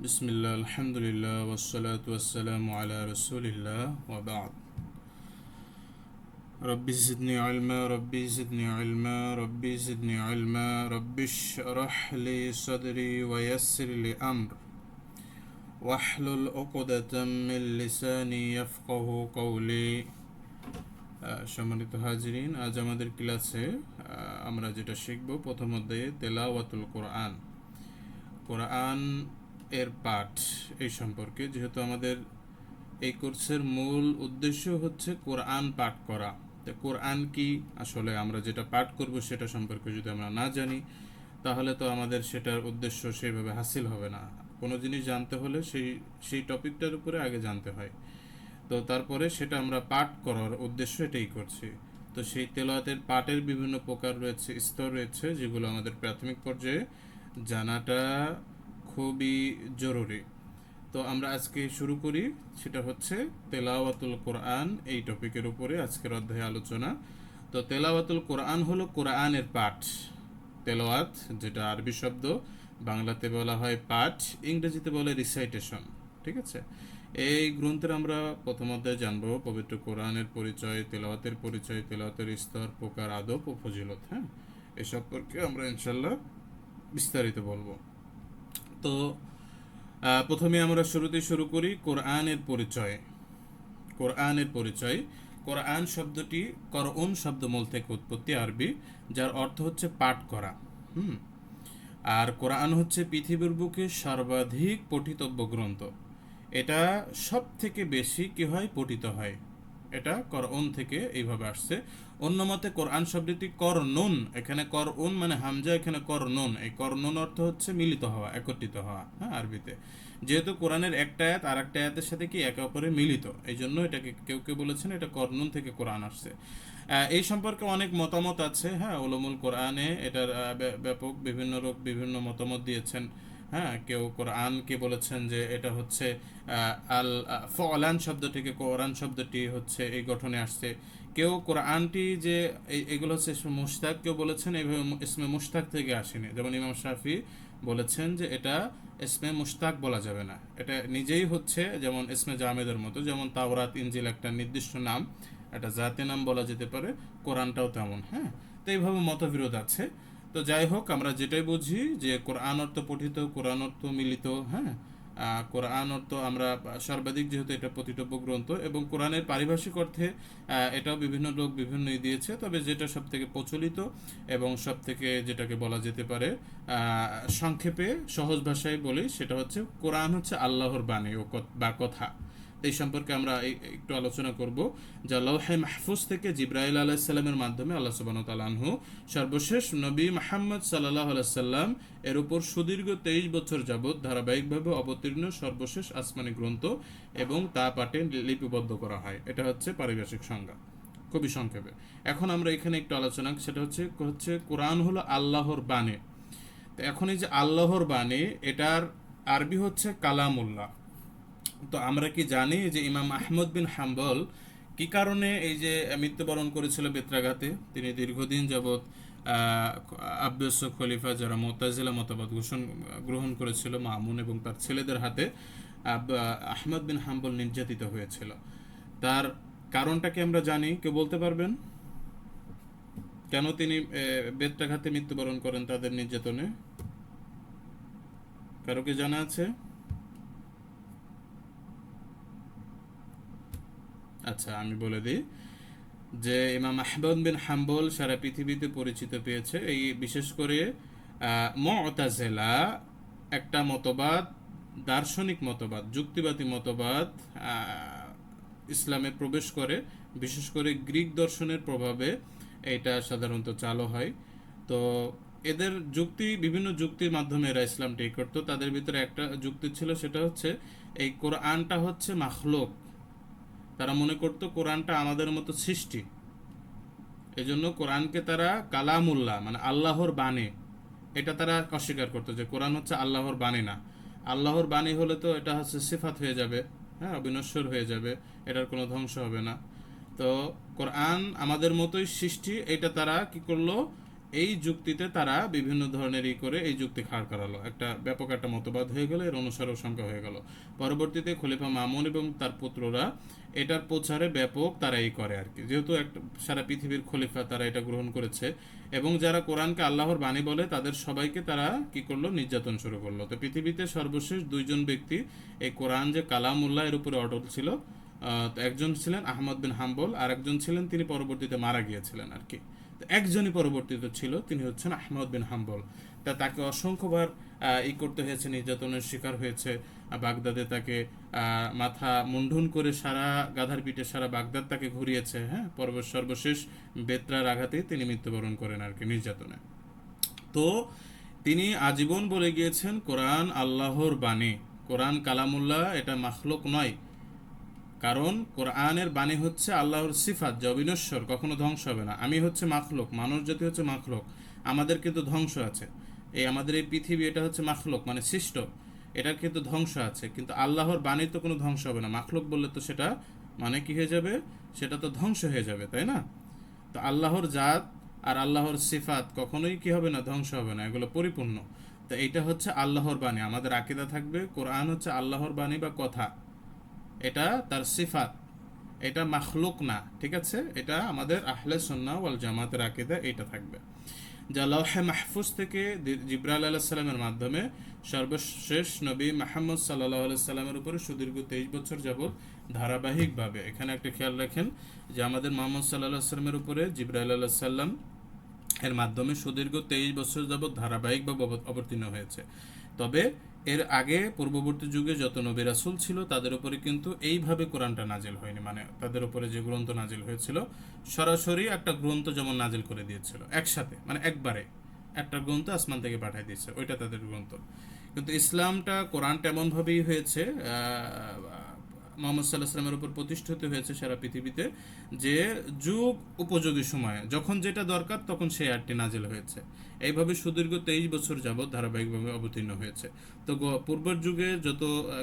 বিসমিল্লাহ আলহামদুলিল্লাহ ওয়াসসালাতু ওয়াসসালামু আলা রাসূলিল্লাহ ওয়া বা'দ। রব্বি জিদনি ইলমা রব্বি জিদনি ইলমা রব্বি জিদনি ইলমা রব্বিশরাহ লি সাদরি ওয়া ইয়াসসির লি আমর ওয়াহলুল উকদাতাম মিন লিসানি ইয়াফকাহু কওলি। সম্মানিত হাজিরিন, আজ আমাদের ক্লাসে আমরা যেটা শিখব, প্রথম অধ্যায়ে তেলাওয়াতুল কোরআন, কোরআন এর পাঠ এই সম্পর্কে। যেহেতু আমাদের এই কোর্সের মূল উদ্দেশ্য হচ্ছে কোরআন পাঠ করা, তো কোরআন কি আসলে আমরা যেটা পাঠ করব সেটা সম্পর্কে যদি আমরা না জানি, তাহলে তো আমাদের সেটার উদ্দেশ্য সেইভাবে হাসিল হবে না। কোনো জিনিস জানতে হলে সেই টপিকটার উপরে আগে জানতে হয়, তো তারপরে সেটা আমরা পাঠ করার উদ্দেশ্য এটাই করছি। তো সেই তেলাওয়াতের পাঠের বিভিন্ন প্রকার রয়েছে, স্তর রয়েছে, যেগুলো আমাদের প্রাথমিক পর্যায়ে জানাটা খুবই জরুরি। তো আমরা আজকে শুরু করি, সেটা হচ্ছে তেলাওয়াতুল কোরআন, এই টপিকের উপরে আজকের অধ্যায়ে আলোচনা। তো তেলাওয়াতুল কোরআন হলো কোরআনের পাঠ। তেলাওয়াত যেটা আরবি শব্দ, বাংলাতে বলা হয় পাঠ, ইংরেজিতে বলে রিসাইটেশন। ঠিক আছে, এই গ্রন্থের আমরা প্রথম অধ্যায়ে জানবো পবিত্র কোরআনের পরিচয়, তেলাওয়াতের পরিচয়, তেলাওয়াতের স্তর, প্রকার, আদব ও ফজিলত। হ্যাঁ, এ সম্পর্কে আমরা ইনশাল্লাহ বিস্তারিত বলবো। তো প্রথমে আমরা শুরুতেই শুরু করি কোরআনের পরিচয়। কোরআনের পরিচয়, কোরআন শব্দটি করউন শব্দমূল থেকে উৎপত্তি, আরবি, যার অর্থ হচ্ছে পাঠ করা। আর কোরআন হচ্ছে পৃথিবীর বুকে সর্বাধিক পঠিতব্য গ্রন্থ। এটা সব থেকে বেশি কি হয়, পঠিত হয়। এটা করউন থেকে এইভাবে আসছে। অন্য মতে কোরআন শব্দটি করনুন, এখানে করউন মানে হামজা, এখানে করনুন। এই করনুন অর্থ হচ্ছে মিলিত হওয়া, একত্রিত হওয়া। হ্যাঁ, আরবিতে যেহেতু কোরআনের একটা আয়াত আর একটা আয়াতের সাথে কি একে অপরে মিলিত, এই জন্য এটাকে কেউ কেউ বলেছেন এটা করনুন থেকে কোরআন আসছে। এই সম্পর্কে অনেক মতামত আছে। হ্যাঁ, উলুমুল কোরআনে এটার ব্যাপক বিভিন্ন লোক বিভিন্ন মতামত দিয়েছেন। হ্যাঁ, কেউ কোরআনকে বলেছেন যে এটা হচ্ছে আল ফলান শব্দ থেকে কোরআন শব্দটি হচ্ছে এই গঠনে আসছে। কেউ কোরআনটি যে এগুলো হচ্ছে ইসমে মুশতাক, কেউ বলেছেন এইভাবে ইসমে মুশতাক থেকে আসেনি। যেমন ইমাম শাফি বলেছেন যে এটা ইসমে মুশতাক বলা যাবে না, এটা নিজেই হচ্ছে যেমন ইসমে জামেদের মতো, যেমন তাওরাত ইনজিল একটা নির্দিষ্ট নাম, একটা জাতি নাম বলা যেতে পারে, কোরআনটাও তেমন। হ্যাঁ, তো এইভাবে মতবিরোধ আছে। তো যাই হোক, আমরা যেটাই বুঝি যে কোরআন অর্থ পঠিত, কোরআন অর্থ মিলিত। হ্যাঁ, কোরআন অর্থ আমরা সর্বাধিক, যেহেতু এটা পঠিতব্য গ্রন্থ, এবং কোরআনের পারিভাষিক অর্থে এটাও বিভিন্ন লোক বিভিন্নই দিয়েছে। তবে যেটা সব থেকে প্রচলিত এবং সব থেকে যেটাকে বলা যেতে পারে সংক্ষেপে সহজ ভাষায় বলি, সেটা হচ্ছে কোরআন হচ্ছে আল্লাহর বাণী বা কথা। এই সম্পর্কে আমরা একটু আলোচনা করব। যা লৌহে মাহফুজ থেকে জিব্রাইল আলাইসাল্লামের মাধ্যমে আল্লাহ সুবহানাহু ওয়া তাআলা আনহু সর্বশেষ নবী মুহাম্মদ সাল্লাল্লাহু আলাইহি সাল্লাম এর উপর সুদীর্ঘ 23 বছর যাবৎ ধারাবাহিকভাবে অবতীর্ণ সর্বশেষ আসমানি গ্রন্থ, এবং তা পাঠে লিপিবদ্ধ করা হয়। এটা হচ্ছে পারিভাষিক সংজ্ঞা, খুবই সংক্ষেপে। এখন আমরা এখানে একটু আলোচনা, সেটা হচ্ছে কোরআন হলো আল্লাহর বাণী। তো এখন এই যে আল্লাহর বাণী, এটার আরবি হচ্ছে কালামুল্লাহ। তো আমরা কি জানি যে ইমাম আহমদ বিন হাম্বল কি কারণে এই যে মৃত্যুবরণ করেছিল বেত্রাঘাতে? তিনি দীর্ঘদিন যাবৎ আব্বাসীয় খলিফা যারা মুতাজিলা মতবাদ গ্রহণ করেছিল, মামুন এবং তার ছেলেদের হাতে আহমদ বিন হাম্বল নির্যাতিত হয়েছিল। তার কারণটা কি আমরা জানি? কেউ বলতে পারবেন কেন তিনি বেত্রাঘাতে মৃত্যুবরণ করেন তাদের নির্যাতনে? কারো কি জানা আছে? আচ্ছা, আমি বলে দিই যে ইমাম আহমদ বিন হাম্বল সারা পৃথিবীতে পরিচিত পেয়েছে এই বিশেষ করে মুতাজিলা একটা মতবাদ, দার্শনিক মতবাদ, যুক্তিবাদী মতবাদ ইসলামে প্রবেশ করে। বিশেষ করে গ্রিক দর্শনের প্রভাবে এটা সাধারণত চালু হয়। তো এদের যুক্তি, বিভিন্ন যুক্তির মাধ্যমে এরা ইসলাম ঠিক করতো। তাদের ভিতরে একটা যুক্তি ছিল, সেটা হচ্ছে এই কোরআনটা হচ্ছে মাখলুক। তারা মনে করতো কোরআনটা আমাদের মতো সৃষ্টি, এজন্য কোরআনকে তারা কালামুল্লাহ মানে আল্লাহর বাণী, এটা তারা অস্বীকার করতো যে কোরআন হচ্ছে আল্লাহর বাণী না। আল্লাহর বাণী হলে তো এটা হচ্ছে সিফাত হয়ে যাবে, হ্যাঁ, অবিনশ্বর হয়ে যাবে, এটার কোনো ধ্বংস হবে না। তো কোরআন আমাদের মতোই সৃষ্টি, এটা তারা কি করলো, এই যুক্তিতে তারা বিভিন্ন ধরনের করে এই যুক্তি খাড় করালো, একটা ব্যাপক একটা মতবাদ হয়ে গেল, এর অনুসারক সংখ্যা হয়ে গেল। পরবর্তীতে খলিফা মামুন এবং তার পুত্ররা এটার প্রচারে ব্যাপক তারা এই করে আর কি, যেহেতু একটা সারা পৃথিবীর খলিফা, তারা এটা গ্রহণ করেছে। এবং যারা কোরআনকে আল্লাহর বাণী বলে তাদের সবাইকে তারা কি করলো, নির্যাতন শুরু করলো। তো পৃথিবীতে সর্বশেষ দুইজন ব্যক্তি এই কোরআন যে কালামুল্লাহ এর উপরে অটল ছিল, তো একজন ছিলেন আহমদ বিন হাম্বল, আর একজন ছিলেন তিনি পরবর্তীতে মারা গিয়েছিলেন আর কি। একজনই পরবর্তীতে ছিল, তিনি হচ্ছেন আহমদ বিন হাম্বল। তাকে অসংখ্যবার করতে হয়েছে, নির্যাতনের শিকার হয়েছে। বাগদাদে তাকে মাথা মুন্ডন করে সারা গাধার পিঠে সারা বাগদাদ তাকে ঘুরিয়েছে। হ্যাঁ, সর্বশেষ বেত্রার আঘাতে তিনি মৃত্যুবরণ করেন আর কি, নির্যাতনে। তো তিনি আজীবন বলে গিয়েছেন কোরআন আল্লাহর বাণী, কোরআন কালামুল্লাহ, এটা মাখলুক নয়। কারণ কোরআনের বাণী হচ্ছে আল্লাহর সিফাত, যা অবিনশ্বর, কখনো ধ্বংস হবে না। আমি হচ্ছে মাখলুক, মানুষ জাতি হচ্ছে মাখলুক, আমাদের কিন্তু ধ্বংস আছে। আমাদের এই পৃথিবী এটা হচ্ছে মাখলুক মানে সৃষ্ট, এটার কিন্তু ধ্বংস আছে। কিন্তু আল্লাহর বাণী তো কোনো ধ্বংস হবে না। মাখলুক বললে তো সেটা মানে কি হয়ে যাবে, সেটা তো ধ্বংস হয়ে যাবে, তাই না? তো আল্লাহর জাত আর আল্লাহর সিফাত কখনোই কি হবে না, ধ্বংস হবে না, এগুলো পরিপূর্ণ। তো এইটা হচ্ছে আল্লাহর বাণী, আমাদের আকীদা থাকবে কোরআন হচ্ছে আল্লাহর বাণী বা কথা, এটা তার সিফাত, এটা মাখলুক না। ঠিক আছে, এটা আমাদের আহলে সুন্নাহ ওয়াল জামাতের আকীদা, এটা থাকবে। যা লওহে মাহফুজ থেকে জিবরাইল আলাইহিস সালামের মাধ্যমে সর্বশেষ নবী মুহাম্মদ সাল্লাল্লাহু আলাইহি সাল্লামের উপরে সুদীর্ঘ 23 বছর যাবত ধারাবাহিকভাবে, এখানে একটা খেয়াল রাখেন যে আমাদের মুহাম্মদ সাল্লাল্লাহু আলাইহি সাল্লামের উপরে জিবরাইল আলাইহিস সালাম এর মাধ্যমে সুদীর্ঘ 23 বছর যাবৎ ধারাবাহিকভাবে অবতীর্ণ হয়েছে। তবে এর আগে পূর্ববর্তী যুগে যত নবী রাসূল ছিল তাদের উপরে কিন্তু এইভাবে কোরআনটা নাজিল হয়নি। মানে তাদের উপরে যে গ্রন্থ নাজিল হয়েছিল, সরাসরি একটা গ্রন্থ যেমন নাজিল করে দিয়েছিল একসাথে, মানে একবারে একটা গ্রন্থ আসমান থেকে পাঠিয়ে দিয়েছে, ওইটা তাদের গ্রন্থ। কিন্তু ইসলামটা, কোরআনটা এমনভাবেই হয়েছে, মোহাম্মদ সাল্লাহ সাল্লামের উপর প্রতিষ্ঠিত হয়েছে সারা পৃথিবীতে, যে যুগ উপযোগী সময়ে যখন যেটা দরকার তখন সেই আয়াতটি নাজিল হয়েছে। এইভাবে সুদীর্ঘ 23 বছর যাবৎ ধারাবাহিকভাবে অবতীর্ণ হয়েছে। তো পূর্বের যুগে যত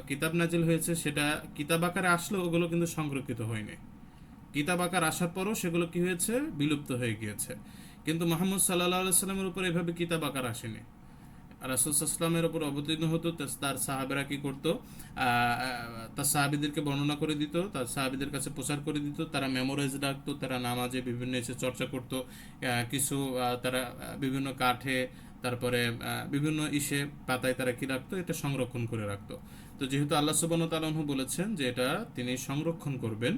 কিতাব নাজিল হয়েছে সেটা কিতাব আকারে আসলেও ওগুলো কিন্তু সংরক্ষিত হয়নি। কিতাব আকার আসার পরও সেগুলো কি হয়েছে, বিলুপ্ত হয়ে গিয়েছে। কিন্তু মুহাম্মদ সাল্লাল্লাহু আলাইহি সাল্লামের উপর এভাবে কিতাব আকার আসেনি। রাসূল সাল্লামের উপর অবতীর্ণ হতো, তার সাহাবেরা কি করতো, তার সাহাবিদেরকে বর্ণনা করে দিত, তার সাহাবিদের কাছে প্রচার করে দিত, তারা মেমোরাইজ রাখতো, তারা নামাজে বিভিন্ন এসে চর্চা করতো, কিছু তারা বিভিন্ন কাঠে, তারপরে বিভিন্ন পাতায় তারা কি রাখতো, এটা সংরক্ষণ করে রাখতো। তো যেহেতু আল্লাহ সুবহানাহু ওয়া তাআলা বলেছেন যে এটা তিনি সংরক্ষণ করবেন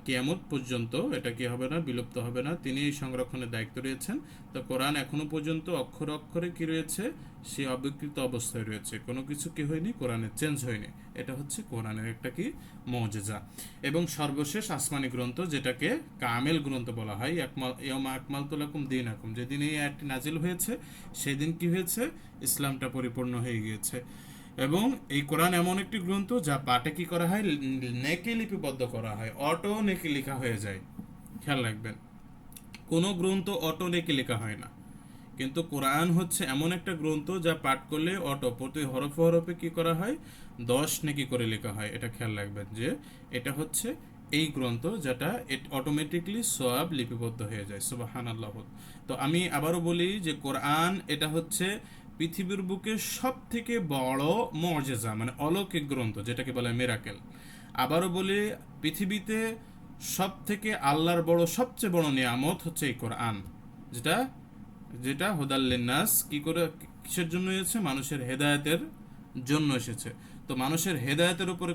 কিয়ামত পর্যন্ত, এটা কি হবে না, বিলুপ্ত হবে না, তিনি এই সংরক্ষণের দায়িত্ব রয়েছেন। তো কোরআন এখনো পর্যন্ত অক্ষরে অক্ষরে কি রয়েছে, সে অবিকৃত অবস্থায় রয়েছে, কোনো কিছু কি হয়নি, কোরআনে চেঞ্জ হয়নি। এটা হচ্ছে কোরআনের একটা কি মুজিজা। এবং সর্বশেষ আসমানি গ্রন্থ, যেটাকে কামেল গ্রন্থ বলা হয়, ইয়াউমা আকমালতু লাকুম দীনাকুম, যেদিন এই আয়াতটি নাজিল হয়েছে সেদিন কি হয়েছে, ইসলামটা পরিপূর্ণ হয়ে গিয়েছে। এবং এই কোরআন এমন একটি গ্রন্থ যা পাঠে কি করা হয়, নেকি লিপিবদ্ধ করা হয়, অটো নেকি লেখা হয়ে যায়। খেয়াল রাখবেন, কোনো গ্রন্থ অটো নেকি লেখা হয় না, কিন্তু কোরআন হচ্ছে এমন একটা গ্রন্থ যা পাঠ করলে অটো প্রতি হরফে হরফে কি করা হয়, 10 নেকি করে লেখা হয়। এটা খেয়াল রাখবেন যে এটা হচ্ছে এই গ্রন্থ যেটা অটোমেটিকলি সওয়াব লিপিবদ্ধ হয়ে যায়। সুবহানাল্লাহ। তো আমি আবারও বলি যে কোরআন এটা হচ্ছে পৃথিবীর বুকে সব থেকে বড় মুজিজা, মানে অলৌকিক গ্রন্থ, যেটাকে বলে মিরাকেল। আবারও বলি, পৃথিবীতে সব থেকে আল্লাহর বড়, সবচেয়ে বড় নিয়ামত হচ্ছে এই কোরআন, যেটা যেটা হুদাল্লিন্নাস, কি করে, কিসের জন্য এসেছে, মানুষের হেদায়েতের জন্য এসেছে। তো মানুষের হেদায়েতের উপরে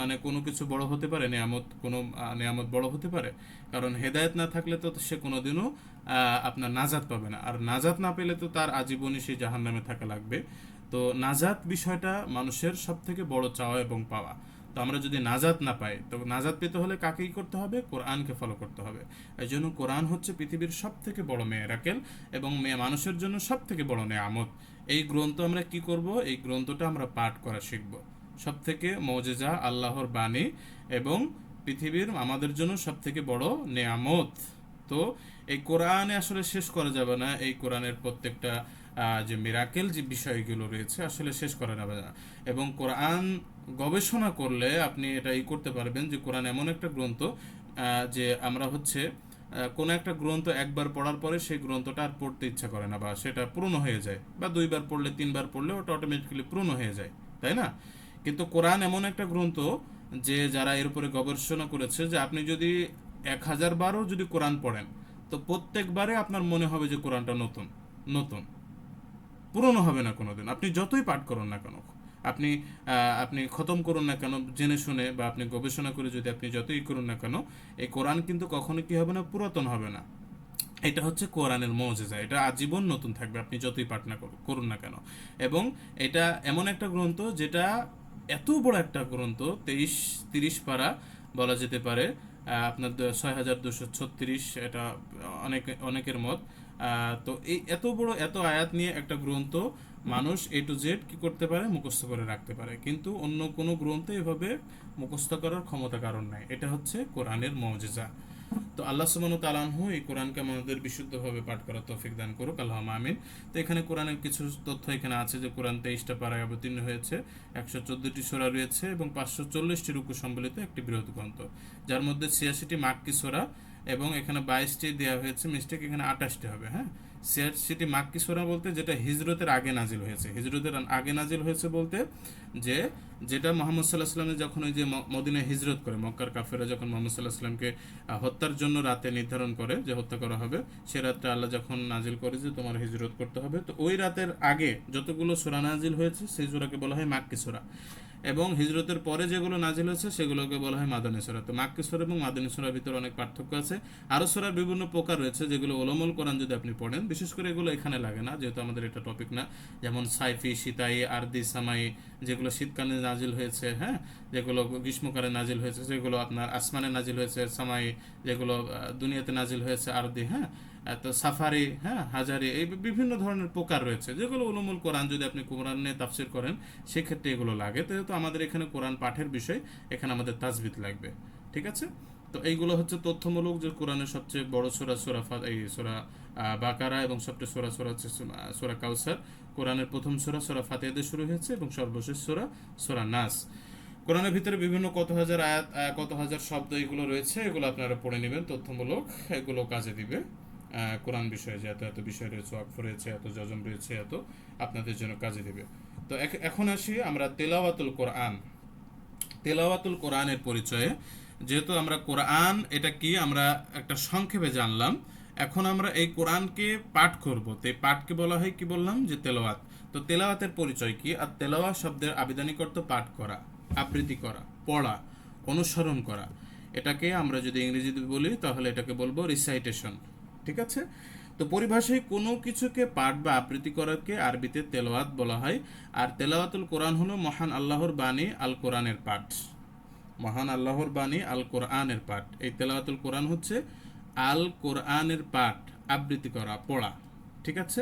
মানে কোনো কিছু বড় হতে পারে, নিয়ামত, কোনো নিয়ামত বড় হতে পারে? কারণ হেদায়েত না থাকলে তো সে কোনোদিনও আপনার নাজাত পাবে না, আর নাজাত না পেলে তো তার আজীবনই সেই জাহান্নামে থাকা লাগবে। তো নাজাত বিষয়টা মানুষের সব থেকে বড় চাওয়া এবং পাওয়া। তো আমরা যদি নাজাত না পাই, তো নাজাত পেতে হলে কাকেই করতে হবে, কোরআনকে ফলো করতে হবে। এই জন্য কোরআন হচ্ছে পৃথিবীর সব থেকে বড় মিরাকেল এবং মানুষের জন্য সব থেকে বড় নেয়ামত। এই গ্রন্থ আমরা কি করব, এই গ্রন্থটা আমরা পাঠ করা শিখব। সব থেকে মুজিজা, আল্লাহর বাণী এবং পৃথিবীর আমাদের জন্য সব থেকে বড় নেয়ামত। তো এই কোরআনে আসলে শেষ করা যাবে না, এই কোরআনের প্রত্যেকটা যে মিরাকেল যে বিষয়গুলো রয়েছে আসলে শেষ করা যাবে না। এবং কোরআন গবেষণা করলে আপনি এটা করতে পারবেন যে কোরআন এমন একটা গ্রন্থ যে আমরা হচ্ছে কোনো একটা গ্রন্থ একবার পড়ার পরে সেই গ্রন্থটা আর পড়তে ইচ্ছা করে না, বা সেটা পুরনো হয়ে যায়, বা দুইবার পড়লে তিনবার পড়লে ওটা অটোমেটিক্যালি পুরনো হয়ে যায়, তাই না? কিন্তু কোরআন এমন একটা গ্রন্থ যে যারা এর উপরে গবেষণা করেছে যে আপনি যদি 1000 বারও যদি কোরআন পড়েন, তো প্রত্যেকবারে আপনার মনে হবে যে কোরআনটা নতুন নতুন, পুরনো হবে না কোনোদিন। আপনি যতই পাঠ করুন না কেন, আপনি আপনি খতম করুন না কেন জেনে শুনে, বা আপনি গবেষণা করে যদি আপনি যতই করুন না কেন, এই কোরআন কিন্তু কখনো কি হবে না, পুরাতন হবে না। এটা হচ্ছে কোরআনের মৌজেজা, এটা আজীবন নতুন থাকবে আপনি যতই পাঠ না করুন না কেন। এবং এটা এমন একটা গ্রন্থ যেটা এত বড় একটা গ্রন্থ, 30 পারা বলা যেতে পারে, আপনার 6236, এটা অনেকের মত। তো এই এত বড় এত আয়াত নিয়ে একটা গ্রন্থ মানুষ A to Z কি করতে পারে, মুখস্থ করে রাখতে পারে, কিন্তু অন্য কোনো গ্রন্থে এভাবে মুখস্থ করার ক্ষমতা কারণ নাই। এটা হচ্ছে কোরআনের মৌজেজা। তো আল্লাহ সুবহানাহু ওয়া তাআলা এই কোরআনকে আমাদের বিশুদ্ধভাবে পাঠ করার তৌফিক দান করুক, আল্লাহুম্মা আমিন। তো এখানে কোরআনের কিছু তথ্য এখানে আছে যে কোরআন 23টা পারায় অবতীর্ণ হয়েছে, 114টি সূরা রয়েছে এবং 540টি রুকু সম্বলিত একটি বৃহৎ গ্রন্থ, যার মধ্যে 86টি মাক্কি সূরা, এবং এখানে 22টি দেওয়া হয়েছে মিস্টেক, এখানে 28টি হবে। হ্যাঁ, 86টি মাক্কি সূরা বলতে যেটা হিজরতের আগে নাজিল হয়েছে। হিজরতের আগে নাজিল হয়েছে বলতে যে যেটা মোহাম্মদ সাল্লাহ সাল্লামের যখন ওই যে মদিনায় হিজরত করে, মক্কার কাফেররা যখন মোহাম্মদ সাল্লাহ সাল্লামকে হত্যার জন্য রাতে নির্ধারণ করে যে হত্যা করা হবে, সে রাতে আল্লাহ যখন নাজিল করে যে তোমার হিজরত করতে হবে, তো ওই রাতের আগে যতগুলো সূরা নাজিল হয়েছে সেই সূরাকে বলা হয় মাক্কি সূরা, এবং হিজরতের পরে যেগুলো নাজিল হয়েছে সেগুলোকে বলা হয় মাদানী সূরা। তো মাক্কি সূরা এবং মাদানী সূরার ভিতরে অনেক পার্থক্য আছে। আরও সূরার বিভিন্ন প্রকার রয়েছে যেগুলো ওলমুল কোরআন যদি আপনি পড়েন, বিশেষ করে এগুলো এখানে লাগে না যেহেতু আমাদের এটা টপিক না, যেমন সাইফি, শীতাই, আরদি, সামাই, যেগুলো শীতকালে নাজিল হয়েছে, হ্যাঁ, যেগুলো গ্রীষ্মকালে নাজিল হয়েছে, যেগুলো আপনার আসমানে নাজিল হয়েছে সামাই, যেগুলো দুনিয়াতে নাজিল হয়েছে আরদি, হ্যাঁ, তো সাফারি, হ্যাঁ, হাজারি, এই বিভিন্ন ধরনের প্রকার রয়েছে যেগুলো উলুমুল কোরআন যদি আপনি কোরআন নিয়ে তাফসির করেন সেক্ষেত্রে এগুলো লাগে। তো যেহেতু আমাদের এখানে কোরআন পাঠের বিষয়, এখানে আমাদের তাজবিদ লাগবে, ঠিক আছে? তো এইগুলো হচ্ছে তথ্যমূলক যে কোরআনের সবচেয়ে বড় সূরা এই সূরা বাকারা, এবং সবচেয়ে সূরা হচ্ছে সূরা কাউসার। কোরআনের প্রথম সূরা ফাতিহা দিয়ে শুরু হয়েছে, এবং সর্বশেষ সূরা নাস। কোরআনের ভিতরে বিভিন্ন কত হাজার আয়াত, কত হাজার শব্দ এগুলো রয়েছে, এগুলো আপনারা পড়ে নেবেন, তথ্যমূলক, এগুলো কাজে দিবে। কোরআন বিষয়ে যে এত এত বিষয় রয়েছে, ওয়াকফ রয়েছে, এত যজম রয়েছে, এত আপনাদের জন্য কাজে দিবে। তো এখন আসি আমরা তেলাওয়াতুল কোরআন। তেলাওয়াতুল কোরআনের পরিচয়ে, যেহেতু আমরা কোরআন এটা কি আমরা একটা সংক্ষেপে জানলাম, এখন আমরা এই কোরআনকে পাঠ করব, তো এই পাঠকে বলা হয় কি বললাম, যে তেলাওয়াত। তো তেলাওয়াতের পরিচয় কি? আর তেলাওয়াত শব্দের আবিধানিক অর্থ পাঠ করা, আবৃত্তি করা, পড়া, অনুসরণ করা। এটাকে আমরা যদি ইংরেজিতে বলি তাহলে এটাকে বলবো রিসাইটেশন, ঠিক আছে? তো পরিভাষায় কোনো কিছুকে পাঠ বা আবৃত্তি করাকে আরবিতে তেলাওয়াত বলা হয়। আর তেলাওয়াতুল কোরআন হলো মহান আল্লাহর বাণী আল কোরআনের পাঠ, মহান আল্লাহর বাণী আল কোরআনের পাঠ। এই তেলাওয়াতুল কোরআন হচ্ছে আল কোরআনের পাঠ, আবৃত্তি করা, পড়া, ঠিক আছে?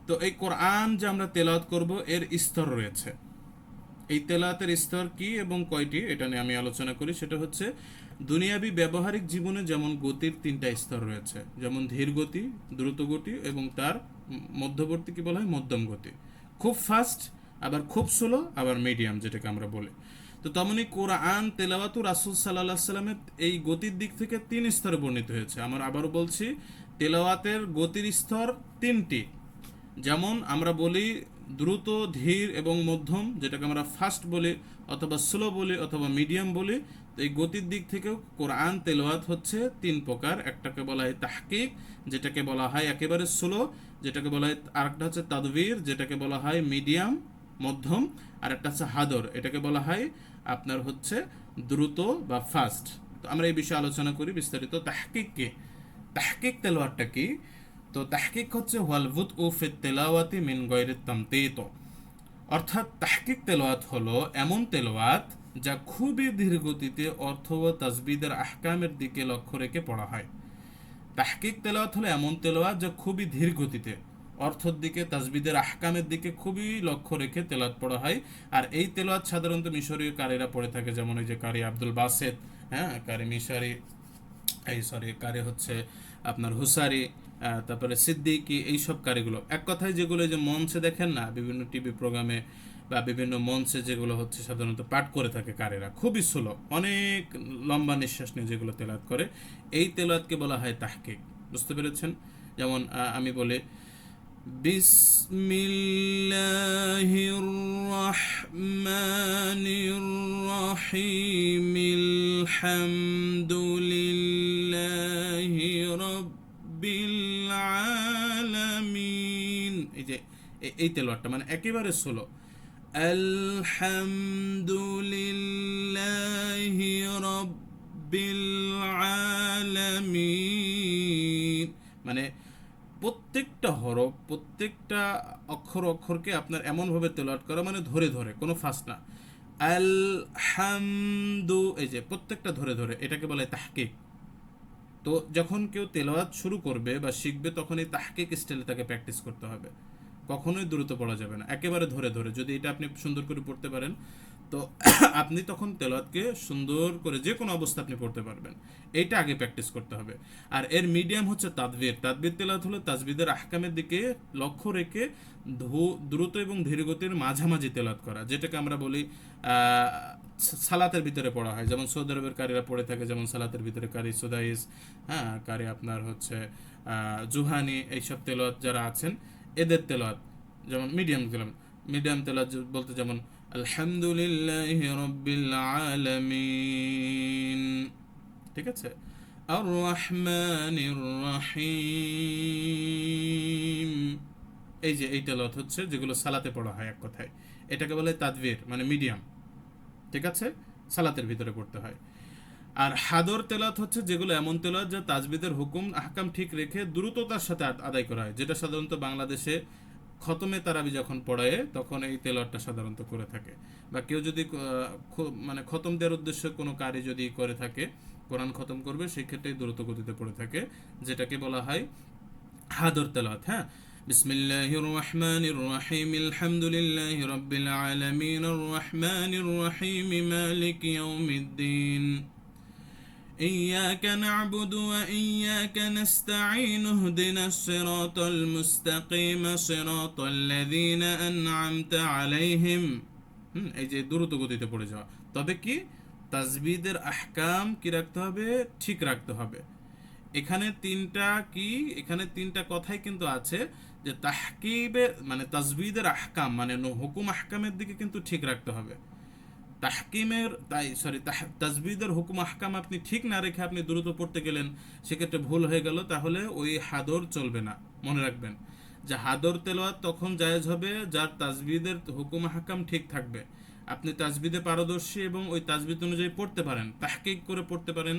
তো এই কোরআন যে আমরা তেলাওয়াত করব এর স্তর রয়েছে। এই তেলাওয়াতের স্তর কি এবং কয়টি, এটা নিয়ে আমি আলোচনা করি। সেটা হচ্ছে দুনিয়াবি ব্যবহারিক জীবনে যেমন গতির 3টা স্তর রয়েছে, যেমন ধীর গতি, দ্রুত গতি, এবং তার মধ্যবর্তী কি বলা হয়, মধ্যম গতি। খুব ফাস্ট, আবার খুব স্লো, আবার মিডিয়াম যেটাকে আমরা বলি। তো তেমনি কোরআন তেলাওয়াতু রাসূল সাল্লাল্লাহু আলাইহি সাল্লামের এই গতির দিক থেকে 3 স্তরে বর্ণিত হয়েছে। আমরা আবারও বলছি, তেলাওয়াতের গতির স্তর 3টি। যেমন আমরা বলি দ্রুত, ধীর এবং মধ্যম, যেটাকে আমরা ফাস্ট বলি, অথবা স্লো বলি, অথবা মিডিয়াম বলি। তো এই গতির দিক থেকেও কোরআন তেলাওয়াত হচ্ছে 3 প্রকার। একটাকে বলা হয় তাহকিক, যেটাকে বলা হয় একেবারে স্লো, যেটাকে বলা হয়, আরেকটা হচ্ছে তাদবীর, যেটাকে বলা হয় মিডিয়াম, মধ্যম, আর একটা হচ্ছে হাদর, এটাকে বলা হয় আপনার হচ্ছে দ্রুত বা ফাস্ট। তো আমরা এই বিষয়ে আলোচনা করি বিস্তারিত। তাহকিক কি? তাহকিক তেলাওয়াতটা কি? তো তাহকিক হচ্ছে ওয়ালবুত ও ফিত তেলাওয়াতি মিন গায়রি তামতিত, অর্থাৎ তাহকিক তেলাওয়াত হলো এমন তেলাওয়াত যা খুবই ধীর গতিতে অর্থ ও তাজবিদের আহকামের দিকে লক্ষ্য রেখে পড়া হয়। তাহকিক তেলাওয়াত হলো এমন তেলাওয়াত যা খুবই ধীর গতিতে অর্থের দিকে, তাজবিদের আহকামের দিকে খুবই লক্ষ্য রেখে তেলাওয়াত পড়া হয়। আর এই তেলাওয়াত সাধারণত মিশরীয় কারীরা পড়ে থাকে, যেমন এই যে কারি আব্দুল বাসেত, হ্যাঁ, কারি মিশরি, কারি হচ্ছে আপনার হুসারি, তারপরে সিদ্দিকি, এইসব কারিগুলো এক কথায় যেগুলো যে মঞ্চে দেখেন না বিভিন্ন টিভি প্রোগ্রামে, বা বিভিন্ন মঞ্চে যেগুলো হচ্ছে সাধারণত পাঠ করে থাকে কারেরা, খুবই স্লো, অনেক লম্বা নিঃশ্বাস নিয়ে যেগুলো তেলাওয়াত করে, এই তেলাওয়াতকে বলা হয় তাহকিক। বুঝতে পেরেছেন? যেমন আমি বলি বিসমিল্লাহির রহমানির রহিম আলহামদুলিল্লাহি রাব্বিল আলামিন। এই যে এই তেলাওয়াতটা মানে একেবারে স্লো, আলহামদুলিল্লাহি রাব্বিল আলামিন, মানে প্রত্যেকটা হরফ, প্রত্যেকটা অক্ষরকে আপনার এমনভাবে তেলাওয়াত করা, মানে ধরে ধরে, কোনো ফাস্ট না। আলহামদু, এই যে প্রত্যেকটা ধরে ধরে, এটাকে বলে তাহকিক। তো যখন কেউ তেলাওয়াত শুরু করবে বা শিখবে, তখন এই তাহকিক স্টাইলে তাকে প্র্যাকটিস করতে হবে, কখনোই দ্রুত পড়া যাবে না, একেবারে ধরে ধরে। যদি এটা আপনি সুন্দর করে পড়তে পারেন, তো আপনি তখন তেলাওয়াতকে সুন্দর করে যে কোনো অবস্থা আপনি পড়তে পারবেন। এইটা আগে প্র্যাকটিস করতে হবে। আর এর মিডিয়াম হচ্ছে তাদবির। তাদবির তেলাওয়াত হলো তাজবিদের আহকামের দিকে লক্ষ্য রেখে দ্রুত এবং ধীরগতির মাঝামাঝি তেলাওয়াত করা, যেটাকে আমরা বলি সালাতের ভিতরে পড়া হয়। যেমন সৌদি আরবের কারীরা পড়ে থাকে, যেমন সালাতের ভিতরে কারি সুদাইস, হ্যাঁ, কারি আপনার হচ্ছে জুহানি, এইসব তেলাওয়াত যারা আছেন এদের তেলাওয়াত যেমন মিডিয়াম তেলাওয়াত বলতে যেমন আলহামদুলিল্লাহি রাব্বিল আলামিন, ঠিক আছে, আর রহমানির রহিম। এই যে এই তেলাওয়াত হচ্ছে যেগুলো সালাতে পড়া হয়, এক কথায় এটাকে বলে তাদবির, মানে মিডিয়াম, ঠিক আছে, সালাতের ভিতরে পড়তে হয়। আর হাদর তেলাওয়াত হচ্ছে যেগুলো এমন তেলাওয়াত যা তাজবিদের হুকুম আহকাম ঠিক রেখে দ্রুততার সাথে আদায় করা হয়, যেটা সাধারণত বাংলাদেশে খতমে তারাবি যখন পড়ায় তখন এই তেলাওয়াতটা সাধারণত করে থাকে। বা কেউ যদি মানে খতম দেওয়ার উদ্দেশ্যে কোনো কারি যদি করে থাকে, কোরআন খতম করবে, সেই ক্ষেত্রে দ্রুত গতিতে পড়ে থাকে, যেটাকে বলা হয় হাদর তেলাওয়াত। হ্যাঁ, বিসমিল্লাহির রহমানির রহিম আলহামদুলিল্লাহি রাব্বিল আলামিন আর রহমানির রহিম মালিকি ইয়াউমিদ্দিন إياك نعبد وإياك نستعين اهدنا الصراط المستقيم صراط الذين أنعمت عليهم। এই যে দ্রুত গতিতে পড়ে যাওয়া। তবে কি তাজবিদের আহকাম কি রাখতে হবে? ঠিক রাখতে হবে। এখানে তিনটা কথাই কিন্তু আছে, যে তাহকিবের মানে তাজবিদের আহকাম মানে হুকুম আহকামের দিকে কিন্তু ঠিক রাখতে হবে। তাজবিদের হুকুম আহকাম আপনি ঠিক না রেখে আপনি দ্রুত পড়তে গেলেন, সেক্ষেত্রে ভুল হয়ে গেল, তাহলে ওই হাদর চলবে না। মনে রাখবেন যে হাদর তেলাওয়াত তখন জায়েজ হবে যার তাজবিদের হুকুম আহকাম ঠিক থাকবে। আপনি তাজবিদে পারদর্শী এবং ওই তাজবিদ অনুযায়ী পড়তে পারেন, তাহকিক করে পড়তে পারেন,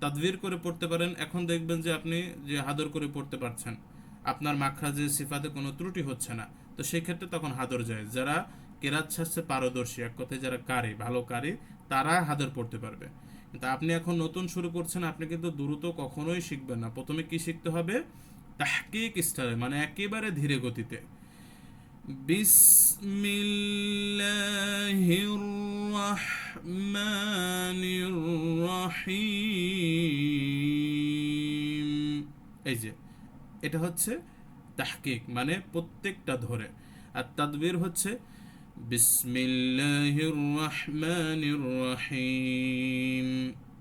তাদবির করে পড়তে পারেন। এখন দেখবেন যে আপনি যে হাদর করে পড়তে পারছেন, আপনার মাখরাজে সিফাতে কোনো ত্রুটি হচ্ছে না, তো সেই ক্ষেত্রে তখন হাদর জায়েজ। যারা কেরাত শাস্ত্রে পারদর্শী, এক কথায় যারা ভালো কারি, তারা হাদর পড়তে পারবে। কিন্তু আপনি এখন নতুন শুরু করছেন, আপনি কিন্তু দ্রুত কখনোই শিখবেন না। প্রথমে কি শিখতে হবে? তাহকিক স্টাইলে, মানে একেবারে ধীরে গতিতে। বিসমিল্লাহির রহমানির রহিম, এই যে এটা হচ্ছে তাহকিক, মানে প্রত্যেকটা ধরে। আর তাদবির হচ্ছে বিসমিল্লাহির রহমানির রহিম,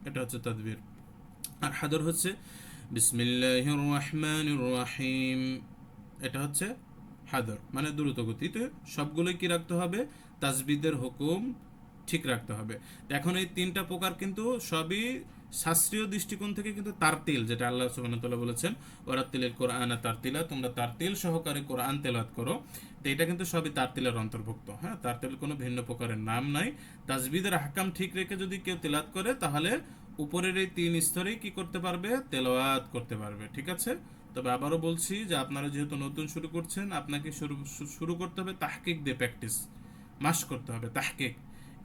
এটা হচ্ছে তাদবির। আর হাদর হচ্ছে বিসমিল্লাহির রহমানির রহিম, এটা হচ্ছে হাদর, মানে দ্রুত গতিতে। সবগুলোই কি রাখতে হবে? তাজবিদের হুকুম ঠিক রাখতে হবে। এখন এই তিনটা প্রকার কিন্তু সবই শাস্ত্রীয় দৃষ্টিকোণ থেকে কিন্তু তারতিল, যেটা আল্লাহ সুবহানাহু ওয়া তাআলা বলেছেন ওয়ারাতিলিল কোরআনা তারতিলা, তোমরা তারতিল সহকারে কোরআন তেলাওয়াত করো। তো এটা কিন্তু সবই তারতিলের অন্তর্ভুক্ত। হ্যাঁ, তারতিল কোনো ভিন্ন প্রকারের নাম নাই। তাজবিদের আহকাম ঠিক রেখে যদি কেউ তেলাওয়াত করে, তাহলে উপরের এই তিন স্তরেই কি করতে পারবে? তেলাওয়াত করতে পারবে। ঠিক আছে? তবে আবারও বলছি যে আপনারা যেহেতু নতুন শুরু করছেন, আপনাকে শুরু করতে হবে তাহকিক দিয়ে, প্র্যাকটিস মাস করতে হবে তাহকিক।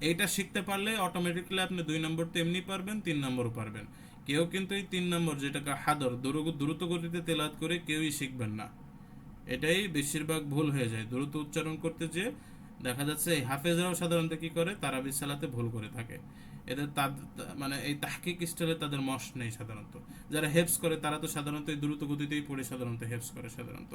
এইটা শিখতে পারলে অটোমেটিক্যালি আপনি 2 নম্বর তো এমনি পারবেন, 3 নম্বরও পারবেন। কেউ কিন্তু এই 3 নম্বর, যেটাকে হাদর, দ্রুত গতিতে তেলাওয়াত করে কেউই শিখবেন না। এটাই বেশিরভাগ ভুল হয়ে যায়, দ্রুত উচ্চারণ করতে যে দেখা যাচ্ছে এই হাফেজরাও সাধারণত কি করে, তারাবি সালাতে ভুল করে থাকে। এদের মানে এই তাহকিক স্টাইলে তাদের মশ নেই সাধারণত। যারা হেফস করে তারা তো সাধারণত এই দ্রুত গতিতেই পড়ে সাধারণত হেফস করে সাধারণত।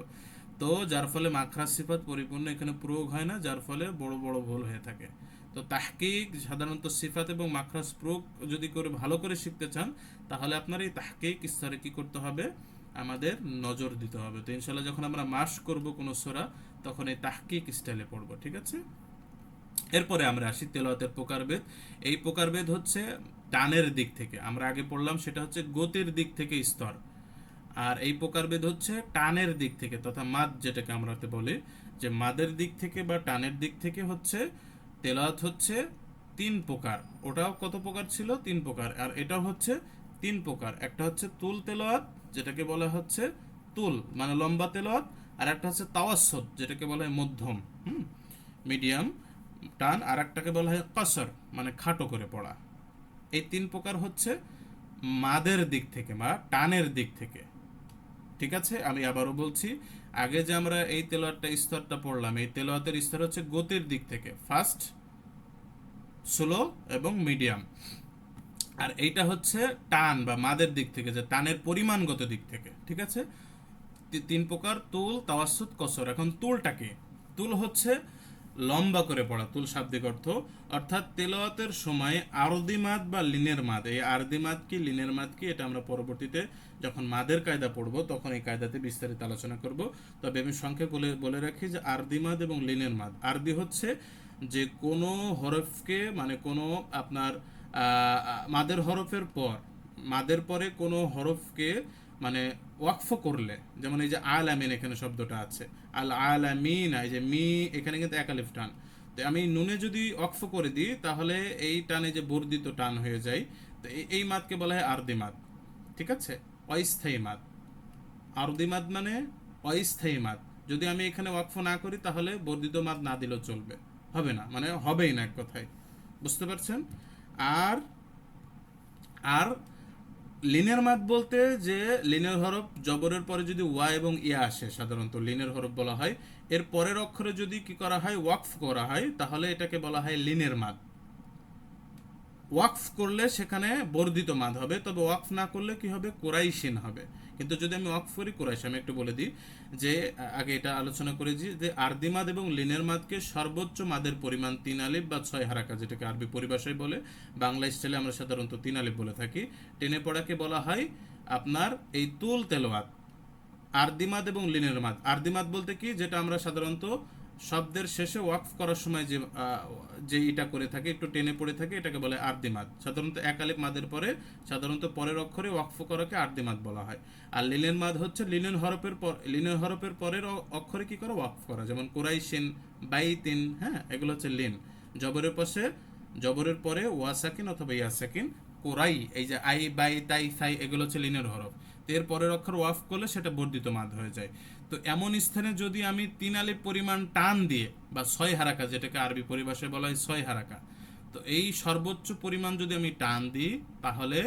তো যার ফলে মাখরাজ সিফাত পরিপূর্ণ এখানে প্রয়োগ হয় না, যার ফলে বড় বড় ভুল হয়ে থাকে। তো তাহকিক সাধারণত সিফাত এবং মাখরাজ প্রয়োগ যদি করে ভালো করে শিখতে চান, তাহলে আপনার এই তাহকিক স্তরে কি করতে হবে, আমাদের নজর দিতে হবে। তো ইনশাল্লাহ যখন আমরা মাস করব কোনো সূরা, তখন এই তাহকিক স্টাইলে পড়ব, ঠিক আছে। এরপরে আমরা আসি তেলাওয়াতের প্রকারভেদ। এই প্রকারভেদ হচ্ছে টানের দিক থেকে, আমরা আগে পড়লাম সেটা হচ্ছে গতির দিক থেকে স্তর। আর এই প্রকারভেদ হচ্ছে টানের দিক থেকে, তথা মাদ যেটাকে আমরা বলি, যে মাদের দিক থেকে বা টানের দিক থেকে হচ্ছে তেলাওয়াত হচ্ছে তিন প্রকার। ওটাও কত প্রকার ছিল? তিন প্রকার। আর এটাও হচ্ছে তিন প্রকার। একটা হচ্ছে তুল তেলাওয়াত, যেটাকে বলা হচ্ছে তুল মানে লম্বা তেলাওয়াত। আর একটা হচ্ছে তাওয়াসসুত, যেটাকে বলা হয় মধ্যম, মিডিয়াম টান। আর একটাকে বলা হয় কসর, মানে খাটো করে পড়া। এই তিন প্রকার হচ্ছে মাদের দিক থেকে বা টানের দিক থেকে, ঠিক আছে। আমি আবারও বলছি, আগে যে আমরা এই তেলাওয়াতটা স্তরটা পড়লাম, এই তেলাওয়াতের স্তর হচ্ছে গতির দিক থেকে, ফাস্ট, স্লো এবং মিডিয়াম। আর এইটা হচ্ছে টান বা মাদের দিক থেকে, যে টানের পরিমাণগত দিক থেকে, ঠিক আছে। তিন প্রকার: তুল, তাওয়াসসুত, কসর। এখন তুলটা কি? তুল হচ্ছে লম্বা করে পড়া, তুল শাব্দিক অর্থ, অর্থাৎ তেলাওয়াতের সময় আরদি মাদ বা লিনের মাদ। এই আরদি মাদ কি, লিনের মাদ কি, এটা আমরা পরবর্তীতে যখন মাদের কায়দা পড়ব তখন এই কায়দাতে বিস্তারিত আলোচনা করব। তবে আমি সংক্ষেপে বলে রাখি যে আরদি মাদ এবং লিনের মাদ। আরদি হচ্ছে যে কোনো হরফকে, মানে কোনো আপনার মাদের হরফের পর, মাদের পরে কোনো হরফকে মানে ওয়াকফ করলে, যেমন এই যে আল আমিন, এখানে শব্দটা আছে আল আলামিন, এই যে মি, এখানে কিন্তু এক আলিফ টান। তো আমি নুনে যদি ওয়াকফ করে দিই, তাহলে এই টানে যে বর্ধিত টান হয়ে যায়। তো এই মাদকে বলা হয় আরদি মাদ, ঠিক আছে। অস্থায়ী মাদ, আরদি মাদ মানে অস্থায়ী মাদ। যদি আমি এখানে ওয়াকফ না করি, তাহলে বর্ধিত মাদ না দিলেও চলবে, হবে না, মানে হবেই না এক কথায়, বুঝতে পারছেন। আর আর লিনের মাদ বলতে, যে লিনের হরফ জবরের পরে যদি ওয়া এবং ইয়া আসে, সাধারণত লিনের হরফ বলা হয়। এর পরের অক্ষরে যদি কি করা হয়, ওয়াকফ করা হয়, তাহলে এটাকে বলা হয় লিনের মাদ। ওয়াকফ করলে সেখানে বর্ধিত মাদ হবে, তবে ওয়াকফ না করলে কি হবে, কোরাইশিন হবে। কিন্তু যদি আমি ওয়াকফ করি কোরাইশ, আমি একটু বলে দিই যে আগে এটা আলোচনা করেছি যে আরদি মাদ এবং লিনের মাদকে সর্বোচ্চ মাদের পরিমাণ 3 আলিফ বা 6 হারাকা, যেটাকে আরবি পরিভাষায় বলে, বাংলা স্টাইলে আমরা সাধারণত 3 আলিফ বলে থাকি। টেনে পড়াকে বলা হয় আপনার এই তুল তেলাওয়াত। আরদি মাদ এবং লিনের মাদ, আরদি মাদ বলতে কি, যেটা আমরা সাধারণত শব্দের শেষে ওয়াকফ করার সময় যে এটা করে থাকে, একটু টেনে পড়ে থাকে, এটাকে বলে আরদি মাদ। সাধারণত এক আলিফ মাদের পরে সাধারণত পরের অক্ষরে ওয়াকফ করাকে আরদি মাদ বলা হয়। আর লিনের মাদ হচ্ছে লিনের হরফের পরের অক্ষরে কি করে ওয়াকফ করা, যেমন কুরাইশিন, বাইতিন, হ্যাঁ, এগুলো হচ্ছে লিন। জবরের পাশে, জবরের পরে ওয়াসাকিন অথবা ইয়াসাকিন, কোরাই, এই যে আই, বাই, তাই, সাই, এগুলো হচ্ছে লিনের হরফ। তো এর পরের অক্ষর ওয়াফ করলে সেটা বর্ধিত মাদ হয়ে যায়। তো এমন স্থানে যদি আমি 3 আলিফ পরিমাণ টান দিয়ে, বা 6 হারাকা, যেটাকে আরবি পরিভাষায় বলা হয় 6 হারাকা, তো এই সর্বোচ্চ পরিমাণ যদি আমি টান দিই, তাহলে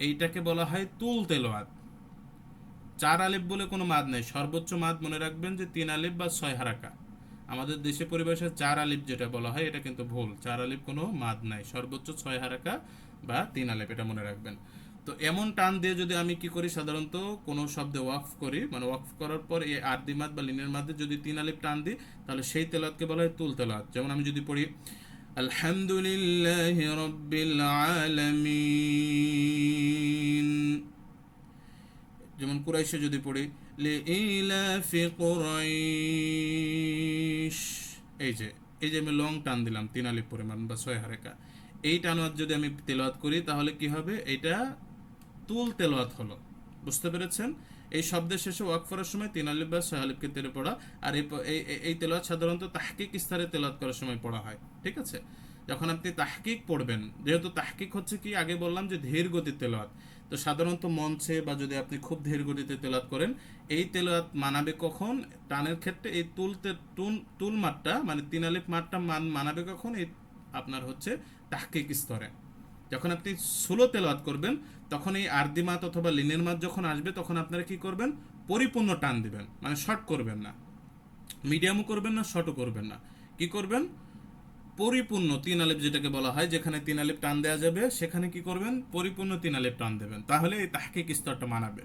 এইটাকে বলা হয় তুল তেলাওয়াত। 4 আলিফ বলে কোনো মাদ নেই, সর্বোচ্চ মাদ মনে রাখবেন যে 3 আলিফ বা 6 হারাকা। আমাদের দেশে পরিভাষায় 4 আলিফ যেটা বলা হয়, এটা কিন্তু ভুল। 4 আলিফ কোনো মাদ নাই, সর্বোচ্চ 6 হারাকা বা 3 আলিফ, এটা মনে রাখবেন। তো এমন টান দিয়ে যদি আমি কি করি, সাধারণত কোনো শব্দে ওয়াকফ করি, মানে ওয়াকফ করার পর এই আরদি মাদ বা লিনের মাদে যদি 3 আলিফ টান দিই, তাহলে সেই তেলাওয়াতকে বলা হয় তুল তেলাওয়াত। যেমন আমি যদি পড়ি আলহামদুলিল্লাহি রাব্বিল আলামিন, যেমন কুরাইশে যদি পড়ি লিইলাফি কুরাইশ, এই যে আমি লং টান দিলাম 3 আলিফ পরিমাণ বা 6 হারাকা, এই টানওয়াত যদি আমি তেলাওয়াত করি, তাহলে কি হবে, এটা তুল তেলাওয়াত হলো, বুঝতে পেরেছেন। এই শব্দের শেষে ওয়াকফ করার সময় 3 আলিফ বা 6 আলিফকে তেলে পড়া। আর এই তেলাওয়াত সাধারণত তাহকিক স্তরে তেলাওয়াত করার সময় পড়া হয়, ঠিক আছে। যখন আপনি তাহকিক পড়বেন, যেহেতু তাহকিক হচ্ছে কি, আগে বললাম যে ধীর গতির তেলাওয়াত, তো সাধারণত মঞ্চে বা যদি আপনি খুব ধীর গতিতে তেলাওয়াত করেন, এই তেলাওয়াত মানাবে কখন, টানের ক্ষেত্রে এই তুল মাত্রা, মানে 3 আলিফ মাত্রা মানাবে কখন, এই আপনার হচ্ছে তাহকিক স্তরে। যখন আপনি স্লো তেলাওয়াত করবেন, তখন এই আরদি মাত অথবা লিনের মাত যখন আসবে, তখন আপনারা কি করবেন, পরিপূর্ণ টান দিবেন, মানে শর্ট করবেন না, মিডিয়ামও করবেন না, শর্টও করবেন না। কি করবেন, পরিপূর্ণ তিন আলিফ যেটাকে বলা হয়, যেখানে তিন আলিফ টান দেওয়া যাবে সেখানে কি করবেন, পরিপূর্ণ তিন আলিফ টান দেবেন, তাহলে এই তাহকিক স্তরটা মানাবে।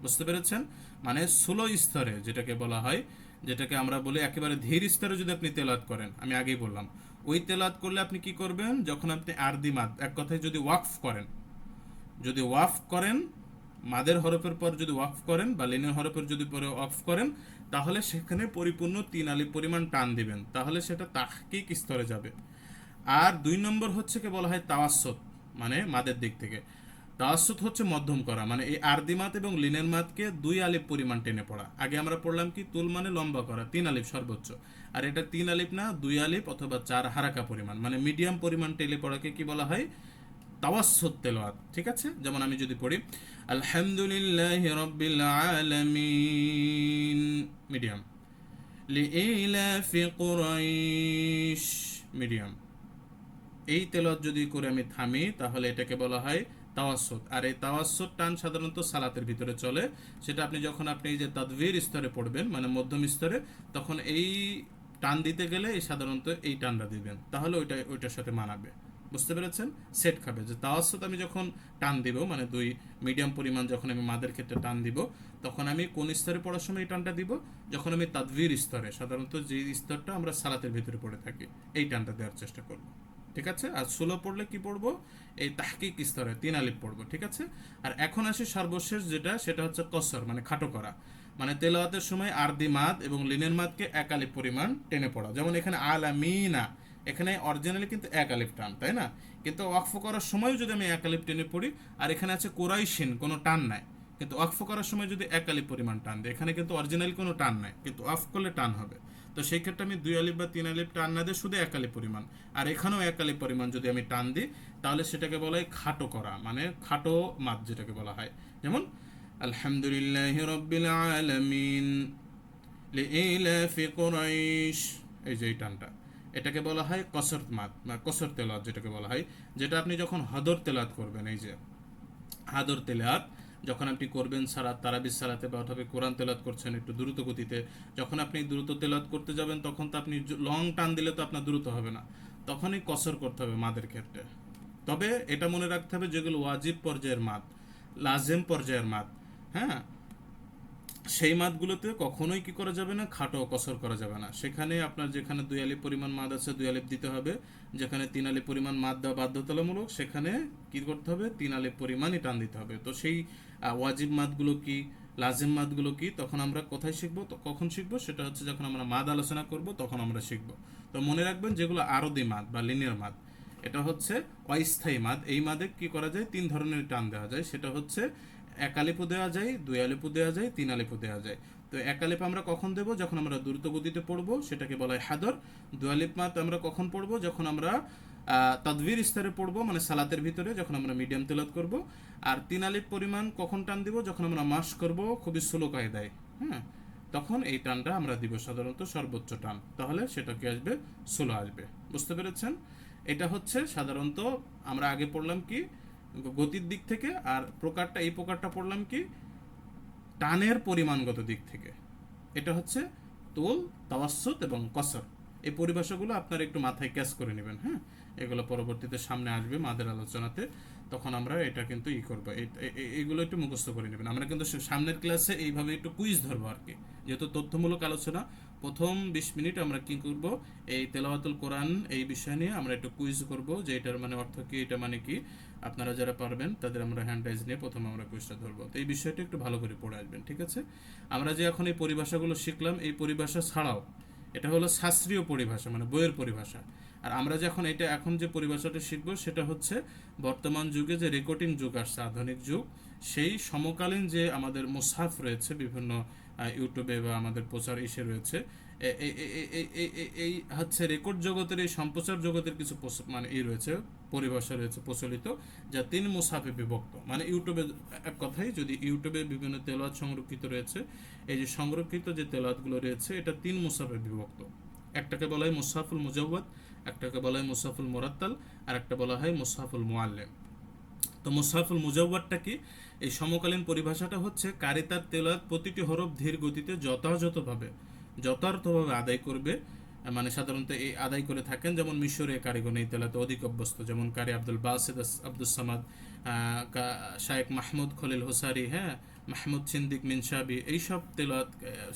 বুঝতে পেরেছেন? মানে ষোলো স্তরে যেটাকে বলা হয়, যেটাকে আমরা বলি একেবারে ধীর স্তরে যদি আপনি তেলাওয়াত করেন, আমি আগেই বললাম, ওই তেলাওয়াত করলে আপনি কি করবেন, যখন আপনি আরদি মাদ, এক কথায় যদি ওয়াকফ করেন, যদি ওয়াকফ করেন, মাদের হরফের পর যদি ওয়াকফ করেন বা লিনের হরফের যদি পরে ওয়াকফ করেন, তাহলে সেখানে পরিপূর্ণ তিন আলিফ পরিমাণ টান দিবেন, তাহলে সেটা তাহকিক স্তরে যাবে। আর দুই নম্বর হচ্ছে কি বলা হয় তাওয়াসসুত, মানে মাদের দিক থেকে। তাওয়াসসুত হচ্ছে মধ্যম করা, মানে এই আরদি মাদ এবং লিনের মাদকে দুই আলিফ পরিমাণ টেনে পড়া। আগে আমরা পড়লাম কি তুল মানে লম্বা করা, তিন আলিফ সর্বোচ্চ, আর এটা তিন আলিফ না, দুই আলিফ অথবা চার হারাকা পরিমাণ, মানে মিডিয়াম পরিমাণ টেনে পড়াকে কি বলা হয়, তাওয়াসসুত তেলাওয়াত। ঠিক আছে, যেমন আমি যদি পড়ি আলহামদুলিল্লাহি রাব্বিল আলামিন, মিডিয়াম, লিইলাফি কুরাইশ, মিডিয়াম, এই তেলাওয়াত যদি করে আমি থামি, তাহলে এটাকে বলা হয় তাওয়াসসুত। আর এই তাওয়াসসুত টান সাধারণত সালাতের ভিতরে চলে, সেটা আপনি যখন আপনি এই যে তাদবীর স্তরে পড়বেন, মানে মধ্যম স্তরে, তখন এই টান দিতে গেলে এই সাধারণত এই টানটা দিবেন, তাহলে ওইটার সাথে মানাবে। বুঝতে পেরেছেন? সেট খাবে যে তাওয়াসসুত আমি যখন টান দিব, মানে দুই মিডিয়াম পরিমাণ যখন আমি মাদের ক্ষেত্রে টান দিব, তখন আমি কোন স্তরে পড়ার সময় এই টানটা দিব, যখন আমি তাদবীর স্তরে, সাধারণত যে স্তরটা আমরা সালাতের ভিতরে পড়ে থাকি, এই টানটা দেওয়ার চেষ্টা করব। ঠিক আছে? আর ষোলো পড়লে কি পড়বো, এই তাহকিক স্তরে তিন আলিফ পড়বো। ঠিক আছে? আর এখন আসি সর্বশেষ যেটা, সেটা হচ্ছে কসর, মানে খাটো করা, মানে তেলাওয়াতের সময় আরদি মাদ এবং লিনের মাদকে এক আলিফ পরিমাণ টেনে পড়া। যেমন এখানে আলামিনা, এখানে অরিজিনালি কিন্তু এক আলিফ টান, তাই না? কিন্তু ওয়াকফ করার সময়ও যদি আমি এক আলিফ টেনে পড়ি, আর এখানে আছে কুরাইশিন, কোনো টান নাই, কিন্তু ওয়াকফ করার সময় যদি এক আলিফ পরিমাণ টান দেয়, এখানে কিন্তু অরিজিনালি কোনো টান নাই, কিন্তু ওয়াকফ করলে টান হবে। তো সেই ক্ষেত্রে আমি দুই আলিফ বা তিন আলিফ টান না দিয়ে শুধু এক আলিফ পরিমাণ, আর এখানেও এক আলিফ পরিমাণ যদি আমি টান দিই, তাহলে সেটাকে বলা হয় খাটো করা, মানে খাটো মাদ যেটাকে বলা হয়। যেমন আলহামদুলিল্লাহি রাব্বিল আলামিন, লিইলাফি কুরাইশ, এই যে এই টানটা, এটাকে বলা হয় কসর মাদ বা কসর তেলাওয়াত যেটাকে বলা হয়, যেটা আপনি যখন হদর তেলাওয়াত করবেন, এই যে হাদর তেলাওয়াত যখন আপনি করবেন সালাত তারাবির সালাতে, বা অথবা কোরআন তেলাওয়াত করছেন একটু দ্রুত গতিতে, যখন আপনি দ্রুত তেলাওয়াত করতে যাবেন, তখন তো আপনি লং টান দিলে তো আপনার দ্রুত হবে না, তখনই কসর করতে হবে মাদের ক্ষেত্রে। তবে এটা মনে রাখতে হবে, যেগুলো ওয়াজিব পর্যায়ের মাদ, লাজেম পর্যায়ের মাদ, হ্যাঁ, সেই মাদগুলোতে কখনোই কি করা যাবে না, খাটো কসর করা যাবে না। সেখানে আপনার যেখানে দুই আলিফ পরিমাণ মাদ আছে, দুই আলিফ দিতে হবে, যেখানে তিন আলিফ পরিমাণ মাদ দেওয়া বাধ্যতামূলক, সেখানে কি করতে হবে, তিন আলিফ পরিমাণই টান দিতে হবে। তো সেই ওয়াজিব মাদগুলো কি, লাজিম মাদগুলো কি, তখন আমরা কোথায় শিখবো, তো কখন শিখবো, সেটা হচ্ছে যখন আমরা মাদ আলোচনা করব, তখন আমরা শিখবো। তো মনে রাখবেন, যেগুলো আরদি মাদ বা লিনিয়ার মাদ, এটা হচ্ছে অস্থায়ী মাদ। এই মাদে কি করা যায়, তিন ধরনের টান দেওয়া যায়, সেটা হচ্ছে এক আলিপও দেওয়া যায়, দুই আলিপও দেওয়া যায়, তিন আলিপও দেওয়া যায়। তো এক আলিপ আমরা কখন দেব, যখন আমরা দ্রুত গতিতে পড়বো, সেটাকে বলা হয় হাদর। দুই আলিপ মাদ আমরা কখন পড়বো, যখন আমরা তাদবীর স্তরে পড়বো, মানে সালাতের ভিতরে যখন আমরা মিডিয়াম তেলাওয়াত করব। আর তিন আলিপ পরিমাণ কখন টান দিব, যখন আমরা মাস করব খুবই স্লো কায়দায়, হ্যাঁ, তখন এই টানটা আমরা দিব সাধারণত সর্বোচ্চ টান, তাহলে সেটা কি আসবে, স্লো আসবে। বুঝতে পেরেছেন? এটা হচ্ছে সাধারণত আমরা আগে পড়লাম কি গতির দিক থেকে, আর প্রকারটা, এই প্রকারটা পড়লাম কি টানের পরিমাণগত দিক থেকে। এটা হচ্ছে তোল, তাওয়াসসুত এবং কসর। এই পরিভাষাগুলো আপনারা একটু মাথায় ক্যাচ করে নেবেন, হ্যাঁ, এগুলো পরবর্তীতে সামনে আসবে মাদের আলোচনাতে, তখন আমরা এটা কিন্তু করবো, এইগুলো একটু মুখস্থ করে নেবেন। আমরা কিন্তু সামনের ক্লাসে এইভাবে একটু কুইজ ধরবো আর কি, যেহেতু তথ্যমূলক আলোচনা। প্রথম 20 মিনিট আমরা কি করব, এই তেলাওয়াতুল কোরআন এই বিষয় নিয়ে আমরা একটু কুইজ করব, যে এটার মানে অর্থ কি, এটা মানে কি। আপনারা যারা পারবেন তাদের আমরা হ্যান্ড রাইজ নিয়ে প্রথমে আমরা কুইজটা ধরবো। তো এই বিষয়টা একটু ভালো করে পড়ে আসবেন, ঠিক আছে? আমরা যে এখন এই পরিভাষাগুলো শিখলাম, এই পরিভাষা ছাড়াও এটা হলো শাস্ত্রীয় পরিভাষা, মানে বইয়ের পরিভাষা। আর আমরা যখন এখন যে পরিভাষাটা শিখবো, সেটা হচ্ছে বর্তমান যুগে যে রেকর্ডিং যুগ আসছে, আধুনিক যুগ, সেই সমকালীন যে আমাদের মুসহাফ রয়েছে বিভিন্ন ইউটিউবে বা আমাদের প্রচার ইসে রয়েছে, এই হচ্ছে রেকর্ড জগতের, এই সম্প্রচার জগতের কিছু মানে রয়েছে, পরিভাষা রয়েছে প্রচলিত, যা তিন মুসহাফে বিভক্ত। মানে ইউটিউবে, এক কথায় যদি ইউটিউবে বিভিন্ন তেলাওয়াত সংরক্ষিত রয়েছে, এই যে সংরক্ষিত যে তেলাওয়াতগুলো রয়েছে, এটা তিন মুসহাফে বিভক্ত। একটাকে বলা হয় মুসহাফুল মুজাওয়াদ, একটাকে বলা হয় মুসহাফুল মুরাত্তাল, আর একটা বলা হয় মুসহাফুল মুআল্লাম। তো মুসহাফুল মুজাওয়াদটা কি, এই সমকালীন পরিভাষাটা হচ্ছে কারি তার তেলাওয়াত প্রতিটি হরফ ধীর গতিতে যথাযথভাবে আদায় করবে, মানে সাধারণত এই আদায় করে থাকেন, যেমন মিশরে কারিগণ এই তেলাওয়াতে অধিক অভ্যস্ত, যেমন কারি আব্দুল বাসিত আব্দুস সামাদ, শায়েখ মাহমুদ খলিল হোসারি, হ্যাঁ, মাহমুদ সিন্দিক মিনসাবি, এইসব তেলাওয়াত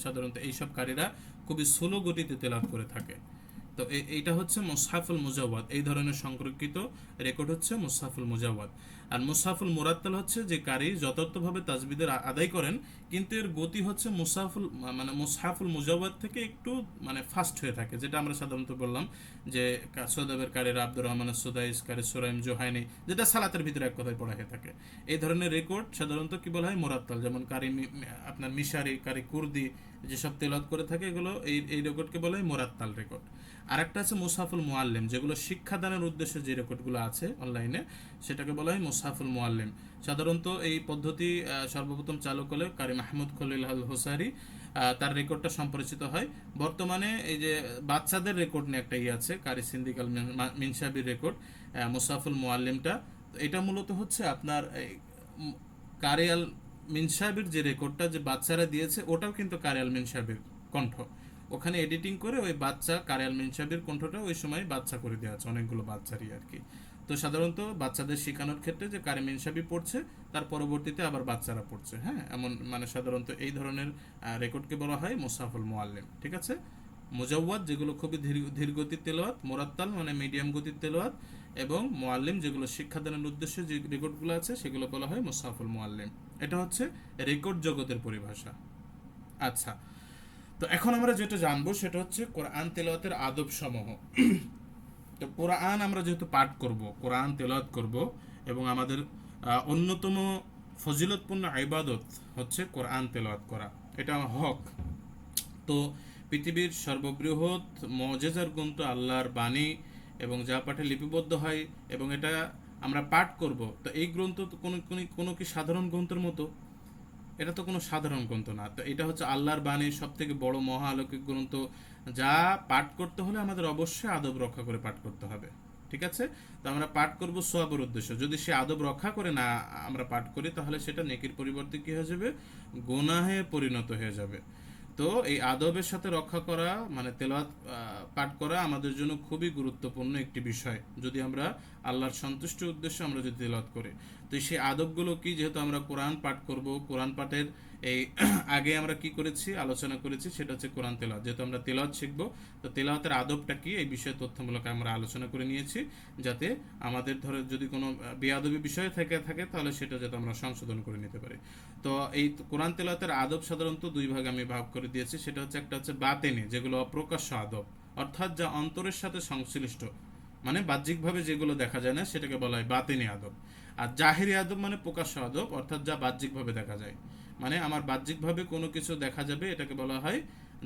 সাধারণত এইসব কারীরা খুবই স্লো গতিতে তেলাওয়াত করে থাকে। তো এইটা হচ্ছে মুসহাফুল মুজাওয়াদ, এই ধরনের সংরক্ষিত রেকর্ড হচ্ছে মুসহাফুল মুজাওয়াদ। আর মুসহাফুল মুরাত্তাল হচ্ছে যে কারি যথার্থভাবে তাজবিদের আদায় করেন, কিন্তু এর গতি হচ্ছে মানে মুসহাফুল মুজাওয়াদ থেকে একটু মানে ফাস্ট হয়ে থাকে, যেটা আমরা সাধারণত বললাম যে সৌদাবের কারিরা আব্দুর রহমান সুদাইস, কারি সুরাইম জোহাইনি, যেটা সালাতের ভিতরে এক কথায় পড়া হয়ে থাকে। এই ধরনের রেকর্ড সাধারণত কি বলা হয়, মুরাত্তাল। যেমন কারি আপনার মিশারি, কারি কুর্দি যেসব তেলাওয়াত করে থাকে, এগুলো এই রেকর্ডকে বলা হয় মুরাত্তাল রেকর্ড। আরেকটা আছে মুসহাফুল মুআল্লিম, যেগুলো শিক্ষাদানের উদ্দেশ্যে যে রেকর্ডগুলো আছে অনলাইনে, সেটাকে বলা হয় মুসহাফুল মুআল্লিম। সাধারণত এই পদ্ধতি সর্বপ্রথম চালু করলে কারি মাহমুদ খলিল আল হোসারি, তার রেকর্ডটা সম্পরিচিত হয়। বর্তমানে এই যে বাচ্চাদের রেকর্ড নিয়ে একটা আছে, কারি সিন্দিক আল মিনসাবির রেকর্ড, মুসহাফুল মুআল্লিমটা, এটা মূলত হচ্ছে আপনার কারি আল মিনসাবির যে রেকর্ডটা যে বাচ্চারা দিয়েছে, ওটাও কিন্তু কারি আল মিনসাবির কণ্ঠ, ওখানে এডিটিং করে ওই বাচ্চা কারিয়াল মিনসাবির কণ্ঠটা ওই সময় বাচ্চা করে দেওয়া আছে, অনেকগুলো বাচ্চারই আর কি। তো সাধারণত বাচ্চাদের শেখানোর ক্ষেত্রে যে কারি মিনসাবি পড়ছে, তার পরবর্তীতে আবার বাচ্চারা পড়ছে, হ্যাঁ, এমন মানে সাধারণত এই ধরনের রেকর্ডকে বলা হয় মুসহাফুল মুআল্লিম। ঠিক আছে। মুজাওয়াদ যেগুলো খুবই ধীর গতির তেলাওয়াত, মোরাত্তাল মানে মিডিয়াম গতির তেলাওয়াত, এবং মুআল্লিম যেগুলো শিক্ষাদানের উদ্দেশ্যে যে রেকর্ডগুলো আছে, সেগুলো বলা হয় মুসহাফুল মুআল্লিম। এটা হচ্ছে রেকর্ড জগতের পরিভাষা। আচ্ছা, তো এখন আমরা যেটা জানবো সেটা হচ্ছে কোরআন তেলাওয়াতের আদব সমূহ। তো কোরআন আমরা যেহেতু পাঠ করব, কোরআন তেলাওয়াত করব, এবং আমাদের অন্যতম ফজিলতপূর্ণ ইবাদত হচ্ছে কোরআন তেলাওয়াত করা, এটা আমার হক। তো পৃথিবীর সর্ববৃহৎ মুআজিজার গ্রন্থ আল্লাহর বাণী, এবং যা পাঠে লিপিবদ্ধ হয়, এবং এটা আমরা পাঠ করব, তো এই গ্রন্থ তো কোনো কি সাধারণ গ্রন্থের মতো? এটা তো কোনো সাধারণ গ্রন্থ না। তো এটা হচ্ছে আল্লাহর বাণীর সব থেকে বড় মহা আলৌকিক গ্রন্থ, যা পাঠ করতে হলে আমাদের অবশ্যই আদব রক্ষা করে পাঠ করতে হবে। ঠিক আছে। তো আমরা পাঠ করব সওয়াবের উদ্দেশ্য, যদি সে আদব রক্ষা করে না আমরা পাঠ করি, তাহলে সেটা নেকির পরিবর্তে কি হয়ে যাবে, গুনাহে পরিণত হয়ে যাবে। তো এই আদবের সাথে রক্ষা করা মানে তেলাওয়াত পাঠ করা আমাদের জন্য খুবই গুরুত্বপূর্ণ একটি বিষয়, যদি আমরা আল্লাহর সন্তুষ্টির উদ্দেশ্যে আমরা যদি তেলাওয়াত করি। তো সেই আদবগুলো কি, যেহেতু আমরা কোরআন পাঠ করব, কোরআন পাঠের এই আগে আমরা কি করেছি, আলোচনা করেছি, সেটা হচ্ছে কোরআন তেলাওয়াত। যেহেতু আমরা তেলাওয়াত শিখবো, তো তেলাওয়াতের আদবটা কি, এই বিষয়ে তথ্যমূলক আমরা আলোচনা করে নিয়েছি, যাতে আমাদের ধরে যদি কোনো বেয়াদবি বিষয় থাকে তাহলে সেটা যাতে আমরা সংশোধন করে নিতে পারি। তো এই কোরআন তেলাওয়াতের আদব সাধারণত দুই ভাগে আমি ভাগ করে দিয়েছি। সেটা হচ্ছে একটা হচ্ছে বাতেনি, যেগুলো অপ্রকাশ্য আদব, অর্থাৎ যা অন্তরের সাথে সংশ্লিষ্ট, মানে বাহ্যিকভাবে যেগুলো দেখা যায় না, সেটাকে বলা হয় বাতেনি আদব। আর জাহেরি আদব মানে প্রকাশ্য আদব, অর্থাৎ যা বাহ্যিকভাবে দেখা যায়, মানে আমার বাহ্যিকভাবে কোনো কিছু দেখা যাবে, এটাকে বলা হয়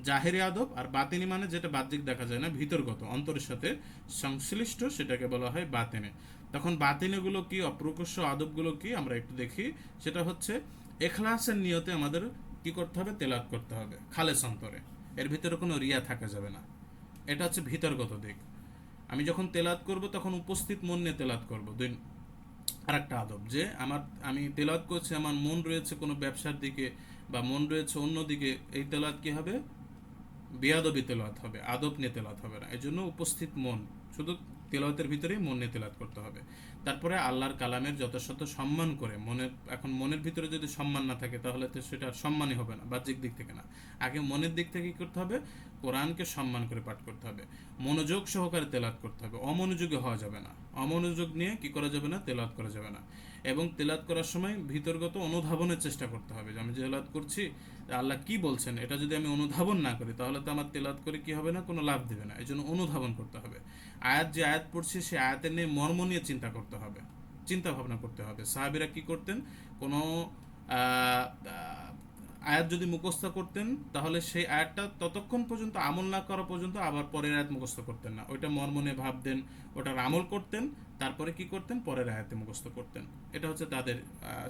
জাহেরি আদব। আর বাতিনি মানে যেটা বাহ্যিক দেখা যায় না, ভিতরগত অন্তরের সাথে সংশ্লিষ্ট, সেটাকে বলা হয় বাতিনি। তখন বাতিনিগুলো কি, অপ্রকাশ্য আদবগুলো কি, আমরা একটু দেখি। সেটা হচ্ছে এখলাসের নিয়তে আমাদের কি করতে হবে, তেলাওয়াত করতে হবে খালেস অন্তরে, এর ভিতরে কোনো রিয়া থাকা যাবে না। এটা হচ্ছে ভিতরগত দিক। আমি যখন তেলাওয়াত করব তখন উপস্থিত মন নিয়ে তেলাওয়াত করব। আর একটা আদব, যে আমি তেলাওয়াত করছি, আমার মন রয়েছে কোনো ব্যবসার দিকে বা মন রয়েছে অন্য দিকে, এই তেলাওয়াত কি হবে, বেয়াদবি তেলাওয়াত হবে, আদব নিয়ে তেলাওয়াত হবে না। এই জন্য উপস্থিত মন, শুধু তেলাওয়াতের ভিতরেই মন নিয়ে তেলাওয়াত করতে হবে। তারপরে আল্লাহর কালামের যথাযথ সম্মান করে, মনের ভিতরে যদি সম্মান না থাকে, তাহলে তো সেটা সম্মানই হবে না, বাহ্যিক দিক থেকে না। আগে মনের দিক থেকে কি করতে হবে, কোরআনকে সম্মান করে পাঠ করতে হবে, মনোযোগ সহকারে তেলাওয়াত করতে হবে, অমনোযোগী হওয়া যাবে না, অমনোযোগ নিয়ে কি করা যাবে না, তেলাওয়াত করা যাবে না। এবং তেলাওয়াত করার সময় ভিতরগত অনুধাবনের চেষ্টা করতে হবে, যে আমি যে তেলাওয়াত করছি আল্লাহ কি বলছেন, এটা যদি আমি অনুধাবন না করি, তাহলে তো আমার তেলাওয়াত করে কি হবে না, কোনো লাভ দেবে না। এই জন্য অনুধাবন করতে হবে। যে আয়াত পড়ছি, সে আয়াতের নিয়ে মর্ম নিয়ে চিন্তা করতে হবে, চিন্তা ভাবনা করতে হবে। সাহাবীরা কি করতেন, কোনো আয়াত যদি মুখস্থ করতেন, তাহলে সেই আয়াতটা ততক্ষণ পর্যন্ত আমল না করা পর্যন্ত আবার পরের আয়াত মুখস্থ করতেন না। ওইটা মর্ম নিয়ে ভাবতেন, ওটার আমল করতেন, তারপরে কি করতেন, পরের আয়াতে মুখস্থ করতেন। এটা হচ্ছে তাদের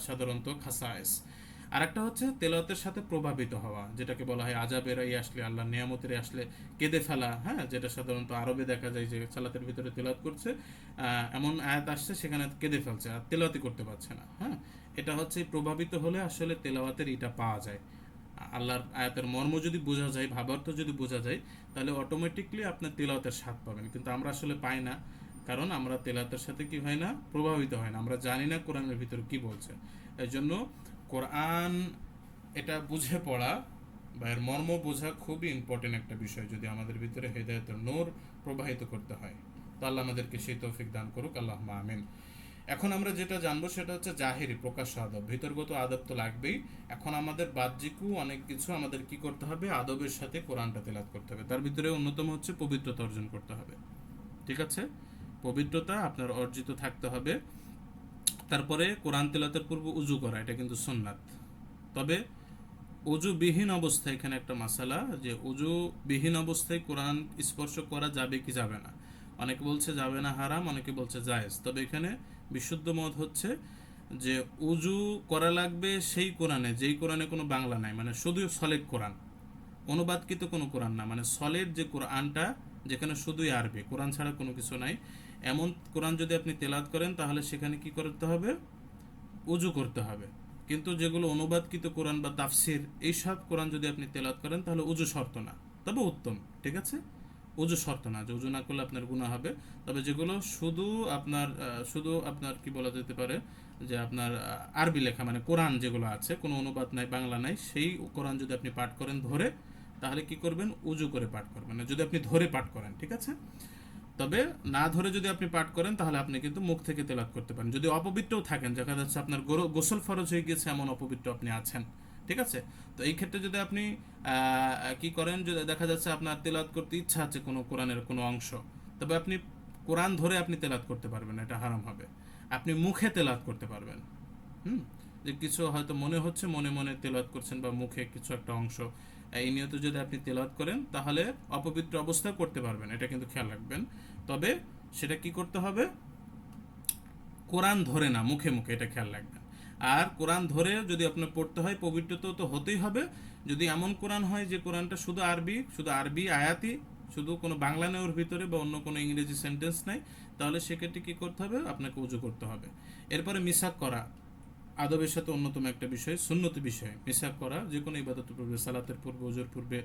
সাধারণত খাসায়েস। আর একটা হচ্ছে তেলাওয়াতের সাথে প্রভাবিত হওয়া, যেটাকে বলা হয় আজাবের আসলে, আল্লাহ নিয়ামতের আসলে কেঁদে ফেলা, হ্যাঁ, যেটা সাধারণত আরবে দেখা যায়, যে সালাতের ভিতরে তেলাওয়াত করছে, এমন আয়াত আসছে সেখানে কেঁদে ফেলছে, আর তেলাওয়াতই করতে পারছে না, হ্যাঁ। এটা হচ্ছে প্রভাবিত হলে আসলে তেলাওয়াতের এটা পাওয়া যায়। আল্লাহর আয়াতের মর্ম যদি বোঝা যায়, ভাবার্থ যদি বোঝা যায়, তাহলে অটোমেটিকলি আপনার তেলাওয়াতের স্বাদ পাবেন। কিন্তু আমরা আসলে পাই না, কারণ আমরা তেলাওয়াতের সাথে কি হয় না, প্রভাবিত হয় না, আমরা জানি না কোরআনের ভিতরে কি বলছে। এই জন্য কোরআন এটা বুঝে পড়া বা এর মর্ম বোঝা খুবই ইম্পর্টেন্ট একটা বিষয়, যদি আমাদের ভিতরে হেদায়েতের নূর প্রবাহিত করতে হয়। তো আল্লাহ আমাদেরকে সেই তৌফিক দান করুক, আল্লাহুম্মা আমিন। এখন আমরা যেটা জানবো সেটা হচ্ছে জাহেরি, প্রকাশ্য আদব। ভিতরগত আদব তো লাগবেই। এখন আমাদের বাহ্যিকও অনেক কিছু আমাদের কি করতে হবে, আদবের সাথে কোরআনটা তেলাওয়াত করতে হবে। তার ভিতরে অন্যতম হচ্ছে পবিত্রতা অর্জন করতে হবে। ঠিক আছে, পবিত্রতা আপনার অর্জিত থাকতে হবে। তারপরে কোরআন তেলাওয়াতের পূর্বে উজু করা, এটা কিন্তু সুন্নাত। তবে অজুবিহীন অবস্থায়, এখানে একটা মাসালা, যে অজুবিহীন অবস্থায় কোরআন স্পর্শ করা যাবে কি যাবে না। অনেকে বলছে যাবে না, হারাম, অনেকে বলছে জায়েজ। তবে এখানে বিশুদ্ধ মত হচ্ছে যে উজু করা লাগবে সেই কোরআনে, যেই কোরআনে কোনো বাংলা নাই, মানে শুধু সলিড কোরআন, অনুবাদকৃত কোনো কোরআন না, মানে সলিড যে কোরআনটা, যেখানে শুধুই আরবি, কোরআন ছাড়া কোনো কিছু নাই, এমন কোরআন যদি আপনি তেলাওয়াত করেন, তাহলে সেখানে কি করতে হবে, উজু করতে হবে। কিন্তু যেগুলো অনুবাদকৃত কোরআন বা তাফসির, এইসব কোরআন যদি আপনি তেলাওয়াত করেন, তাহলে উজু শর্ত না, তবে উত্তম। ঠিক আছে, উজু শর্ত না, যে উজু না করলে আপনার গুনাহ হবে। তবে যেগুলো শুধু আপনার কি বলা যেতে পারে, যে আপনার আরবি লেখা, মানে কোরআন যেগুলো আছে, কোনো অনুবাদ নাই, বাংলা নাই, সেই কোরআন যদি আপনি পাঠ করেন ধরে, তাহলে কি করবেন, উজু করে পাঠ করবেন, যদি আপনি ধরে পাঠ করেন। ঠিক আছে, তবে না ধরে যদি আপনি পাঠ করেন, তাহলে আপনি কিন্তু মুখ থেকে তেলাওয়াত করতে পারেন। যদি অপবিত্রও থাকেন, দেখা যাচ্ছে আপনার গোসল ফরজ হয়ে গিয়েছে, এমন অপবিত্র আপনি আছেন, ঠিক আছে, তো এই ক্ষেত্রে যদি আপনি কি করেন, যদি দেখা যাচ্ছে আপনার তেলাওয়াত করতে ইচ্ছা আছে কোনো কোরআনের কোনো অংশ, তবে আপনি কোরআন ধরে আপনি তেলাওয়াত করতে পারবেন, এটা হারাম হবে। আপনি মুখে তেলাওয়াত করতে পারবেন। হুম, যে কিছু হয়তো মনে হচ্ছে, মনে মনে তেলাওয়াত করছেন, বা মুখে কিছু একটা অংশ, এই নিয়ত যদি আপনি তেলাওয়াত করেন, তাহলে অপবিত্র অবস্থায় করতে পারবেন, এটা কিন্তু খেয়াল রাখবেন। তবে সেটা কি করতে হবে, কোরআন ধরে না, মুখে মুখে, এটা খেয়াল রাখবেন। আর কোরআন ধরে যদি আপনার পড়তে হয়, পবিত্র তো হতেই হবে। যদি এমন কোরআন হয় যে কোরআনটা শুধু আরবি আয়াতি, শুধু কোনো বাংলা নেই ওর ভিতরে, বা অন্য কোনো ইংরেজি সেন্টেন্স নাই, তাহলে সেক্ষেত্রে কী করতে হবে, আপনাকে উজু করতে হবে। এরপরে মিসাক করা, আদবের সাথে অন্যতম একটা বিষয়, সুন্নতি বিষয়। মিসাক করা, যে কোনো ইবাদতের পূর্বে, সালাতের পূর্বে, ওজুর পূর্বে,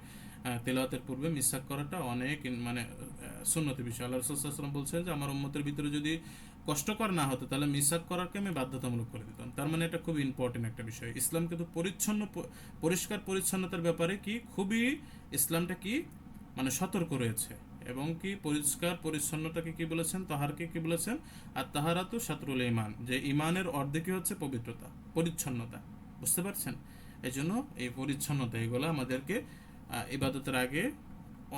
তেলাওয়াতের পূর্বে মিসাক করাটা অনেক মানে সুন্নতি বিষয়। আল্লাহ রাসূল সাল্লাল্লাহু আলাইহি ওয়াসাল্লাম বলছেন যে আমার উম্মতের ভিতরে যদি কষ্টকর না হতো, তাহলে মিসাক করাকে আমি বাধ্যতামূলক করে দিতাম। তার মানে এটা খুব ইম্পর্টেন্ট একটা বিষয়। ইসলাম কিন্তু পরিষ্কার পরিচ্ছন্নতার ব্যাপারে কি খুবই, ইসলামটা কি মানে সতর্ক রয়েছে। এবং কি পরিষ্কার পরিচ্ছন্নতাকে কি বলেছেন, তাহারকে কি বলেছেন, আর তাহারাতু শাতরুল ঈমান, যে ঈমানের অর্ধেকই হচ্ছে পবিত্রতা, পরিচ্ছন্নতা। বুঝতে পারছেন? এই জন্য এই পরিচ্ছন্নতা, এগুলো আমাদেরকে ইবাদতের আগে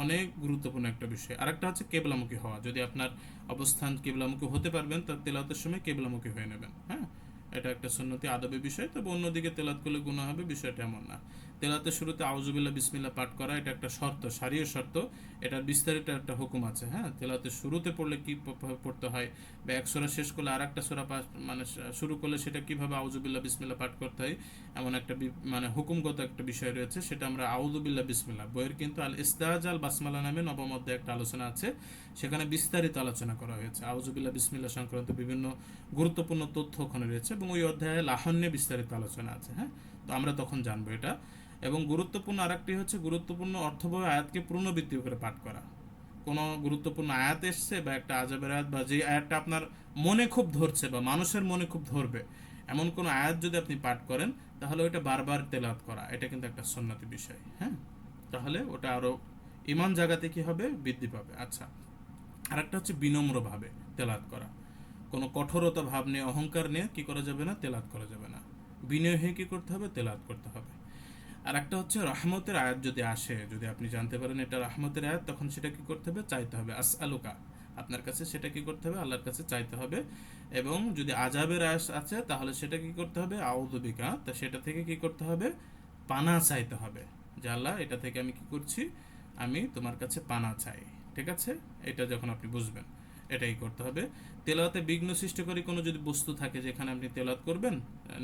অনেক গুরুত্বপূর্ণ একটা বিষয়। আরেকটা হচ্ছে কেবলামুখী হওয়া। যদি আপনার অবস্থান কেবলামুখী হতে পারবেন, তার তেলাওয়াতের সময় কেবলামুখী হয়ে নেবেন। হ্যাঁ, এটা একটা সুন্নতি আদবে বিষয়। তবে অন্যদিকে তেলাওয়াত করলে গুনাহ হবে, বিষয়টা এমন না। তেলাওয়াতের শুরুতে আউযুবিল্লাহ বিসমিল্লাহ পাঠ করা, এটা একটা শর্ত, শারীয় শর্ত। এটার বিস্তারিত একটা হুকুম আছে। হ্যাঁ, তেলাওয়াতের শুরুতে পড়লে কি পড়তে হয়, বা এক সূরা শেষ করলে আর একটা সূরা মানে শুরু করলে সেটা কিভাবে আউযুবিল্লাহ বিসমিল্লাহ পাঠ করতে হয়, এমন একটা মানে হুকুমগত একটা বিষয় রয়েছে। সেটা আমরা আউযুবিল্লাহ বিসমিল্লাহ বইয়ের কিন্তু আল ইস্তেআজ আল বাসমালা নামে নবম অধ্যায়ে একটা আলোচনা আছে, সেখানে বিস্তারিত আলোচনা করা হয়েছে। আউযুবিল্লাহ বিসমিল্লাহ সংক্রান্ত বিভিন্ন গুরুত্বপূর্ণ তথ্য ওখানে রয়েছে, এবং ওই অধ্যায়ে লাহন নিয়ে বিস্তারিত আলোচনা আছে। হ্যাঁ, তো আমরা তখন জানবো এটা। এবং গুরুত্বপূর্ণ আরেকটি হচ্ছে গুরুত্বপূর্ণ অর্থবহ আয়াতকে পুনরাবৃত্তি করে পাঠ করা। কোনো গুরুত্বপূর্ণ আয়াত এসছে, বা একটা আজাবের আয়াত, বা যে আয়াতটা আপনার মনে খুব ধরছে, বা মানুষের মনে খুব ধরবে, এমন কোনো আয়াত যদি আপনি পাঠ করেন, তাহলে ওইটা বারবার তেলাওয়াত করা, এটা কিন্তু একটা সুন্নতি বিষয়। হ্যাঁ, তাহলে ওটা আরও ইমান জাগাতে কি হবে, বৃদ্ধি পাবে। আচ্ছা, আরেকটা হচ্ছে বিনম্রভাবে তেলাওয়াত করা। কোনো কঠোরতা ভাব নিয়ে, অহংকার নিয়ে কি করা যাবে না, তেলাওয়াত করা যাবে না। বিনয় হয়ে কি করতে হবে, তেলাওয়াত করতে হবে। আর একটা হচ্ছে রহমতের আয়াত যদি আসে, যদি আপনি জানতে পারেন এটা রহমতের আয়াত, তখন সেটা কি করতে হবে, চাইতে হবে। আসআলুকা, আপনার কাছে সেটা কি করতে হবে, আল্লাহর কাছে চাইতে হবে। এবং যদি আযাবের আয়াত আছে, তাহলে সেটা কি করতে হবে, আউযু বিকা, তা সেটা থেকে কি করতে হবে, পানা চাইতে হবে, যে আল্লাহ এটা থেকে আমি কি করছি, আমি তোমার কাছে পানা চাই। ঠিক আছে, এটা যখন আপনি বুঝবেন, এটাই করতে হবে। তেলাওয়াতে বিঘ্ন সৃষ্টিকারী কোনো যদি বস্তু থাকে, যেখানে আপনি তেলাওয়াত করবেন,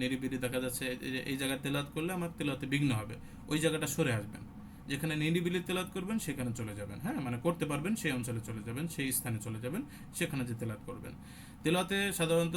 নিরিবিলি দেখা যাচ্ছে এই জায়গায় তেলাওয়াত করলে আমার তেলাওয়াতে বিঘ্ন হবে, ওই জায়গাটা সরে আসবেন। যেখানে নিরিবিলি তেলাওয়াত করবেন, সেখানে চলে যাবেন। হ্যাঁ, মানে করতে পারবেন সেই অঞ্চলে চলে যাবেন, সেই স্থানে চলে যাবেন, সেখানে যে তেলাওয়াত করবেন। তেলাওয়াতে সাধারণত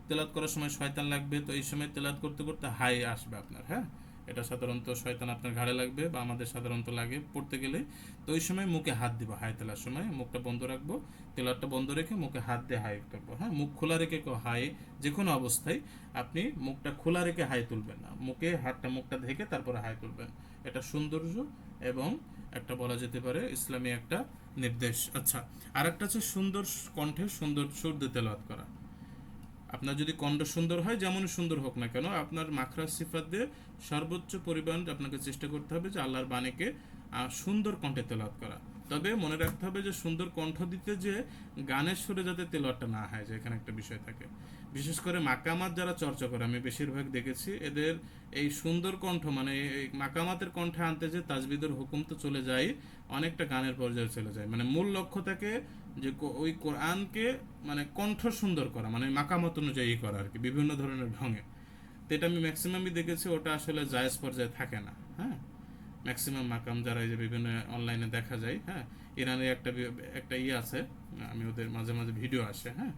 তেলাওয়াত করার সময় শয়তান লাগবে, তো এই সময় তেলাওয়াত করতে করতে হাই আসবে আপনার। হ্যাঁ, এটা সাধারণত শয়তান আপনার ঘাড়ে লাগবে বা আমাদের সাধারণত লাগে পড়তে গেলে। তো ওই সময় মুখে হাত দিব, হাই তোলার সময় মুখটা বন্ধ রাখবো, তেলাওয়াতটা বন্ধ রেখে মুখে হাত দিয়ে হাই করবো। হ্যাঁ, মুখ খোলা রেখে হাই, যে কোনো অবস্থায় আপনি মুখটা খোলা রেখে হাই তুলবেন না, মুখে মুখটা ঢেকে তারপরে হাই তুলবেন। এটা সৌন্দর্য এবং একটা বলা যেতে পারে ইসলামী একটা নির্দেশ। আচ্ছা, আর একটা হচ্ছে সুন্দর কণ্ঠে সুন্দর সুর দিয়ে তেলাওয়াত করা। আপনার যদি কণ্ঠ সুন্দর হয়, যেমনই সুন্দর হোক না কেন, আপনার মাখরাজ সিফাত দিয়ে সর্বোচ্চ পরিমাণ আপনাকে চেষ্টা করতে হবে যে আল্লাহর বাণীকে সুন্দর কণ্ঠে তেলাওয়াত করা। তবে মনে রাখতে হবে যে সুন্দর কণ্ঠ দিতে যে গানের সুরে যাতে তেলাওয়াতটা না হয়, যে এখানে একটা বিষয় থাকে। বিশেষ করে মাকামাত যারা চর্চা করে, আমি বেশিরভাগ দেখেছি এদের এই সুন্দর কণ্ঠ, মানে এই মাকামাতের কণ্ঠে আনতে যে তাজবিদের হুকুম তো চলে যায়, অনেকটা গানের পর্যায়ে চলে যায়। মানে মূল লক্ষ্য থাকে যে ওই কোরআনকে মানে কণ্ঠ সুন্দর করা, মানে মাকামত অনুযায়ী করা আর কি, বিভিন্ন ধরনের ঢঙে। তো এটা আমি ম্যাক্সিমামই দেখেছি ওটা আসলে জায়েজ পর্যায়ে থাকে না। হ্যাঁ, ম্যাক্সিমাম মাকাম যারা এই যে বিভিন্ন অনলাইনে দেখা যায়, হ্যাঁ, ইরানের একটা একটা আছে, আমি ওদের মাঝে মাঝে ভিডিও আসে, হ্যাঁ,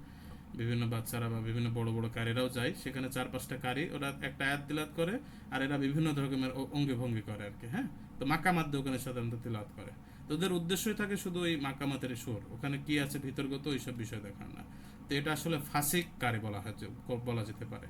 বিভিন্ন বাচ্চারা বা বিভিন্ন বড় বড় কারিরাও যায়, সেখানে 4-5টা কারি ওরা একটা আয়াত তিলাওয়াত করে, আর এরা বিভিন্ন ধরনের অঙ্গি ভঙ্গি করে আর কি। হ্যাঁ, তো মাকামাত দিয়ে ওখানে সাধারণত তিলাওয়াত করে। তো ওদের উদ্দেশ্যই থাকে শুধু ওই মাকামাতের সুর, ওখানে কি আছে ভিতরগত ওইসব বিষয় দেখার না। তো এটা আসলে ফাসিক কারি বলা যেতে পারে।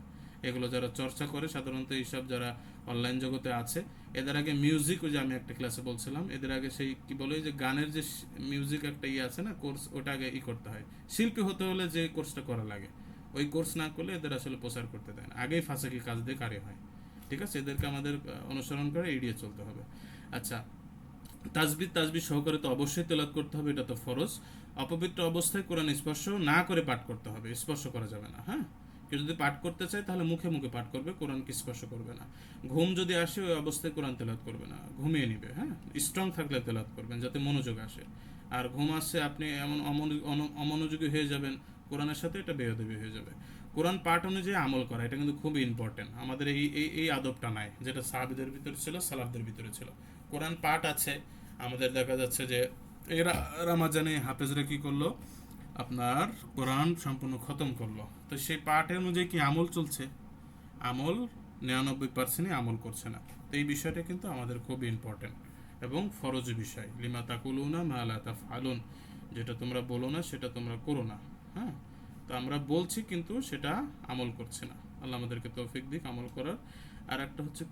এগুলো যারা চর্চা করে সাধারণত এইসব যারা অনলাইন জগতে আছে, এদের আগে মিউজিক, ওই যে আমি একটা ক্লাসে বলছিলাম, এদের আগে সেই কি বলে যে গানের যে মিউজিক একটা আছে না কোর্স, ওটা আগে করতে হয়। শিল্পী হতে হলে যে কোর্সটা করা লাগে, ওই কোর্স না করলে এদের আসলে প্রচার করতে দেয় না, আগেই ফাঁসাকি কাজ দিয়ে কারি হয়। ঠিক আছে, এদেরকে আমাদের অনুসরণ করে এড়িয়ে চলতে হবে। আচ্ছা, তাজবিদ সহকারে তো অবশ্যই তেলাওয়াত করতে হবে, এটা তো ফরজ। অপবিত্র অবস্থায় কোরআন স্পর্শ না করে পাঠ করতে হবে, স্পর্শ করা যাবে না। হ্যাঁ, কেউ যদি পাঠ করতে চায় তাহলে মুখে মুখে পাঠ করবে, কোরআনকে স্পর্শ করবে না। ঘুম যদি আসে ওই অবস্থায় কোরআন তেলাওয়াত করবে না, ঘুমিয়ে নিবে। হ্যাঁ, স্ট্রং থাকলে তেলাওয়াত করবেন যাতে মনোযোগ আসে। আর ঘুম আসছে আপনি এমন অমনোযোগী হয়ে যাবেন কোরআনের সাথে, এটা বেয়াদবি হয়ে যাবে। কোরআন পাঠ অনুযায়ী আমল করা, এটা কিন্তু খুবই ইম্পর্টেন্ট। আমাদের এই আদবটা নাই, যেটা সাহাবীদের ভিতরে ছিল, সালাফদের ভিতরে ছিল। কোরআন পাঠ আছে, আমাদের দেখা যাচ্ছে যে এরা রামাজানে হাফেজরা কি করলো, আপনার কোরআন সম্পূর্ণ খতম করলো। তো সেই পাঠের অনুযায়ী কি আমল চলছে? আমল 99%ই আমল করছে না। তো এই বিষয়টা কিন্তু আমাদের খুবই ইম্পর্টেন্ট এবং ফরজ বিষয়। লিমা তাকুলুনা মা লা তাফআলুন, যেটা তোমরা বলো না সেটা তোমরা করো না। হ্যাঁ, তো আমরা বলছি কিন্তু সেটা আমল করছে না। আল্লাহ আমাদেরকে তৌফিক দিক আমল করার। আর একটা হচ্ছে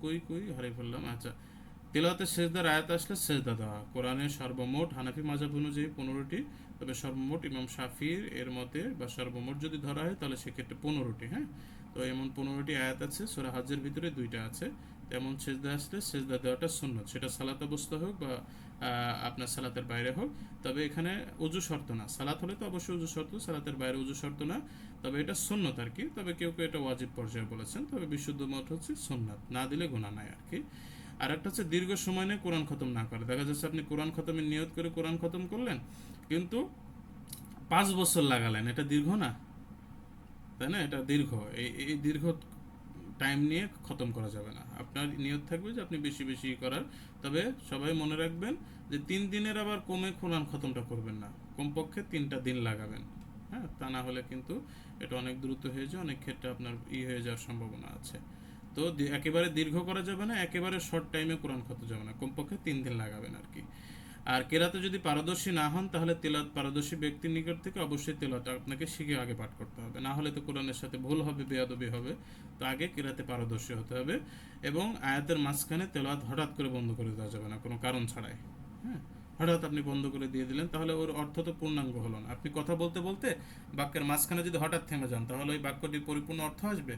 হারিয়ে ফেললাম। আচ্ছা, তিলাওয়াতে সেজদার আয়াত আসলে সেজদা দেওয়া। কোরআনের সর্বমোট হানাফি মাযহাব অনুযায়ী 15টি, তবে সর্বমোট ইমাম শাফির এর মতে বা সর্বমোট যদি ধরা হয় তাহলে সেক্ষেত্রে 15টি। হ্যাঁ, তো এমন 15টি আয়াত আছে, সূরা হজ্জের ভিতরে 2টা আছে। তেমন সেজদা আসলে সেজদা দেওয়াটা সুন্নত, সেটা সালাত অবস্থা হোক বা আপনার সালাতের বাইরে হোক। তবে এখানে উজু শর্ত না, সালাত হলে তো অবশ্যই উজু শর্ত, সালাতের বাইরে উজু শর্ত না, তবে এটা সুন্নত আর কি। তবে কেউ কেউ এটা ওয়াজিব পর্যায়ে বলেছেন, তবে বিশুদ্ধ মত হচ্ছে সুন্নাত, না দিলে গুনাহ নাই আর কি। আর একটা হচ্ছে দীর্ঘ সময় নিয়ে কোরআন খতম না করে। দেখা যাচ্ছে আপনি কোরআন খতমের নিয়ত করে কোরআন খতম করলেন, কিন্তু 5 বছর লাগালেন, এটা দীর্ঘ না, তাই না? এটা দীর্ঘ, এই দীর্ঘ টাইম নিয়ে খতম করা যাবে না। আপনার নিয়ত থাকবে যে আপনি বেশি বেশি করার। তবে সবাই মনে রাখবেন যে 3 দিনের আবার কমে কোরআন খতমটা করবেন না, কমপক্ষে 3টা দিন লাগাবেন। হ্যাঁ, তা না হলে কিন্তু এটা অনেক দ্রুত হয়ে যায়, অনেক ক্ষেত্রে আপনার হয়ে যাওয়ার সম্ভাবনা আছে। তো একেবারে দীর্ঘ করা যাবে না, একেবারে শর্ট টাইমে কোরআন খতম যাবে না, কমপক্ষে 3 দিন লাগাবেন আর কি। আর কেরাতে যদি পারদর্শী না হন তাহলে তেলাওয়াত পারদর্শী ব্যক্তির নিকট থেকে অবশ্যই তেলাওয়াত আপনাকে শিখে আগে পাঠ করতে হবে, না হলে তো কোরআনের সাথে ভুল হবে, বেয়াদবি হবে। তো আগে কেরাতে পারদর্শী হতে হবে। এবং আয়াতের মাঝখানে তেলাওয়াত হঠাৎ করে বন্ধ করে দেওয়া যাবে না কোনো কারণ ছাড়াই। হ্যাঁ, হঠাৎ আপনি বন্ধ করে দিয়ে দিলেন তাহলে ওর অর্থ তো পূর্ণাঙ্গ হলো না। আপনি কথা বলতে বলতে বাক্যের মাঝখানে যদি হঠাৎ থেমে যান তাহলে ওই বাক্যটির পরিপূর্ণ অর্থ আসবে?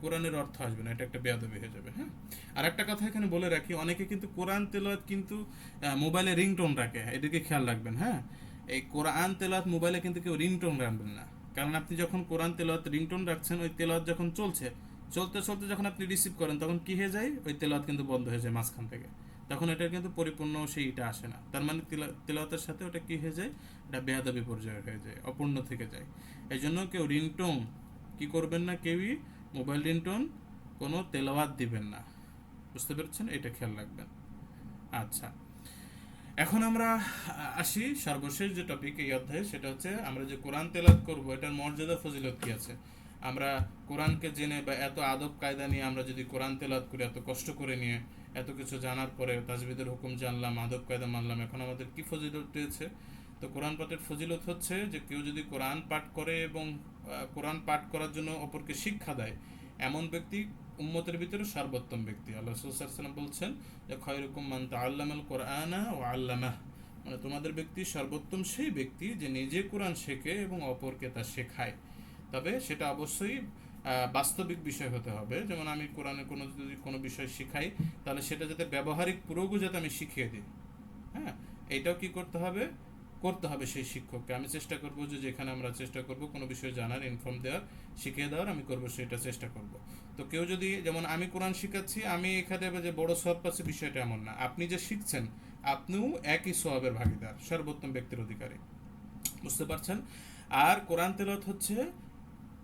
কোরআনের অর্থ আসবে না, এটা একটা বেয়াদবি হয়ে যাবে। হ্যাঁ, আর একটা কথা এখানে বলে রাখি, অনেকে কিন্তু কোরআন তেলাওয়াত কিন্তু মোবাইলে রিংটোন রাখে, এদিকে খেয়াল রাখবেন। হ্যাঁ, এই কোরআন তেলাওয়াত মোবাইলে কিন্তু কেউ রিংটোন রাখবেন না, কারণ আপনি যখন কোরআন তেলাওয়াত রিংটোন রাখছেন, ওই তেলাওয়াত যখন চলছে, চলতে চলতে যখন আপনি রিসিভ করেন তখন কি হয়ে যায়, ওই তেলাওয়াত কিন্তু বন্ধ হয়ে যায় মাঝখান থেকে, তখন এটার কিন্তু পরিপূর্ণ সেইটা আসে না। তার মানে তেলাওয়াতের সাথে ওটা কি হয়ে যায়, এটা বেয়াদবি পর্যায়ে হয়ে যায়, অপূর্ণ থেকে যায়। এই জন্য কেউ রিংটোন কি করবেন না, কেউই মোবাইল রিংটোন কোনো তেলাওয়াত দিবেন না। বুঝতে পেরেছেন, এটা খেয়াল রাখবেন। আচ্ছা, এখন আমরা আসি সর্বশেষ যে টপিক এই অধ্যায়ে, সেটা হচ্ছে আমরা যে কোরআন তেলাওয়াত করব এটার মর্যাদা ফজিলত কি আছে। আমরা কোরআনকে জেনে বা এত আদব কায়দা নিয়ে আমরা যদি কোরআন তেলাওয়াত করি, এত কষ্ট করে নিয়ে এত কিছু জানার পরে তাজবিদের হুকুম জানলাম, আদব কায়দা মানলাম, এখন আমাদের কি ফজিলত রয়েছে? তো কোরআন পাঠের ফজিলত হচ্ছে যে কেউ যদি কোরআন পাঠ করে এবং কোরআন পাঠ করার জন্য অপরকে শিক্ষা দেয়, এমন ব্যক্তি উম্মতের ভিতরে সর্বোত্তম ব্যক্তি। আল্লাহ রাসূল সাল্লাল্লাহু আলাইহি ওয়াসাল্লাম বলছেন যে খায়রুকুম মান তাআল্লামাল কুরআনা ওয়া আল্লামাহ, মানে তোমাদের ব্যক্তি সর্বোত্তম সেই ব্যক্তি যে নিজে কোরআন শেখে এবং অপরকে তা শেখায়। তবে সেটা অবশ্যই বাস্তবিক বিষয় হতে হবে। যেমন আমি কোরআনে যদি কোনো বিষয় শিখাই, তাহলে সেটা যাতে ব্যবহারিক প্রয়োগও যাতে আমি শিখিয়ে দিই। হ্যাঁ, এইটাও কি করতে হবে? করতে হবে সেই শিক্ষককে। আমি চেষ্টা করব যে যেখানে আমরা চেষ্টা করব কোনো বিষয় জানার, ইনফর্ম দেওয়ার, শিখিয়ে দেওয়ার, আমি করব সেটা চেষ্টা করব। তো কেউ যদি, যেমন আমি কোরআন শিখাচ্ছি, আমি এখানে যে বড় সওয়াব পাচ্ছি বিষয়টা এমন না। আপনি যে শিখছেন, আপনিও একই সওয়াবের ভাগিদার, সর্বোত্তম ব্যক্তির অধিকারী। বুঝতে পারছেন? আর কোরআন তেলাওয়াত হচ্ছে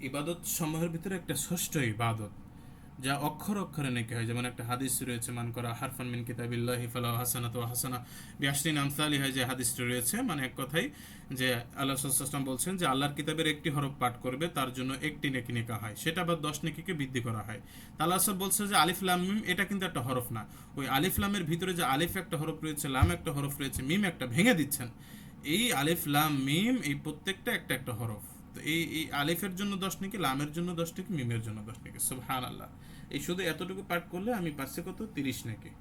ইবাদত সমূহের ভিতরে একটা ষষ্ঠ ইবাদত, যা অক্ষর অক্ষরে নেকি হয়। যেমন একটা হাদিস রয়েছে, মান করা হারফান মিন কিতাবিল্লাহি ফালাহু হাসানাতু ওয়া হাসানা বিআশরি আমসালিহা, যে হাদিসটি রয়েছে, মানে এক কথাই যে আল্লাহ সাল্লাল্লাহু আলাইহি ওয়াসাল্লাম বলছেন যে আল্লাহর কিতাবের একটি হরফ পাঠ করবে তার জন্য একটি নেকি নেকা হয়, সেটা আবার 10 নেকিকে বৃদ্ধি করা হয়। আল্লাহ সাল্লাল্লাহু বলছে যে আলিফ লাম মিম এটা কিন্তু একটা হরফ না, ওই আলিফ লামের ভিতরে যে আলিফ একটা হরফ রয়েছে, লাম একটা হরফ রয়েছে, মিম একটা, ভেঙে দিচ্ছেন। এই আলিফ লাম মিম এই প্রত্যেকটা একটা একটা হরফ। তো এই আলিফের জন্য 10 নেকি, লামের জন্য 10 নেকি, মিমের জন্য 10 নেকি। সুবহানাল্লাহ। এই শুধু এতটুকু পাঠ করলে আমি পাচ্ছি কত? 30 নেকি।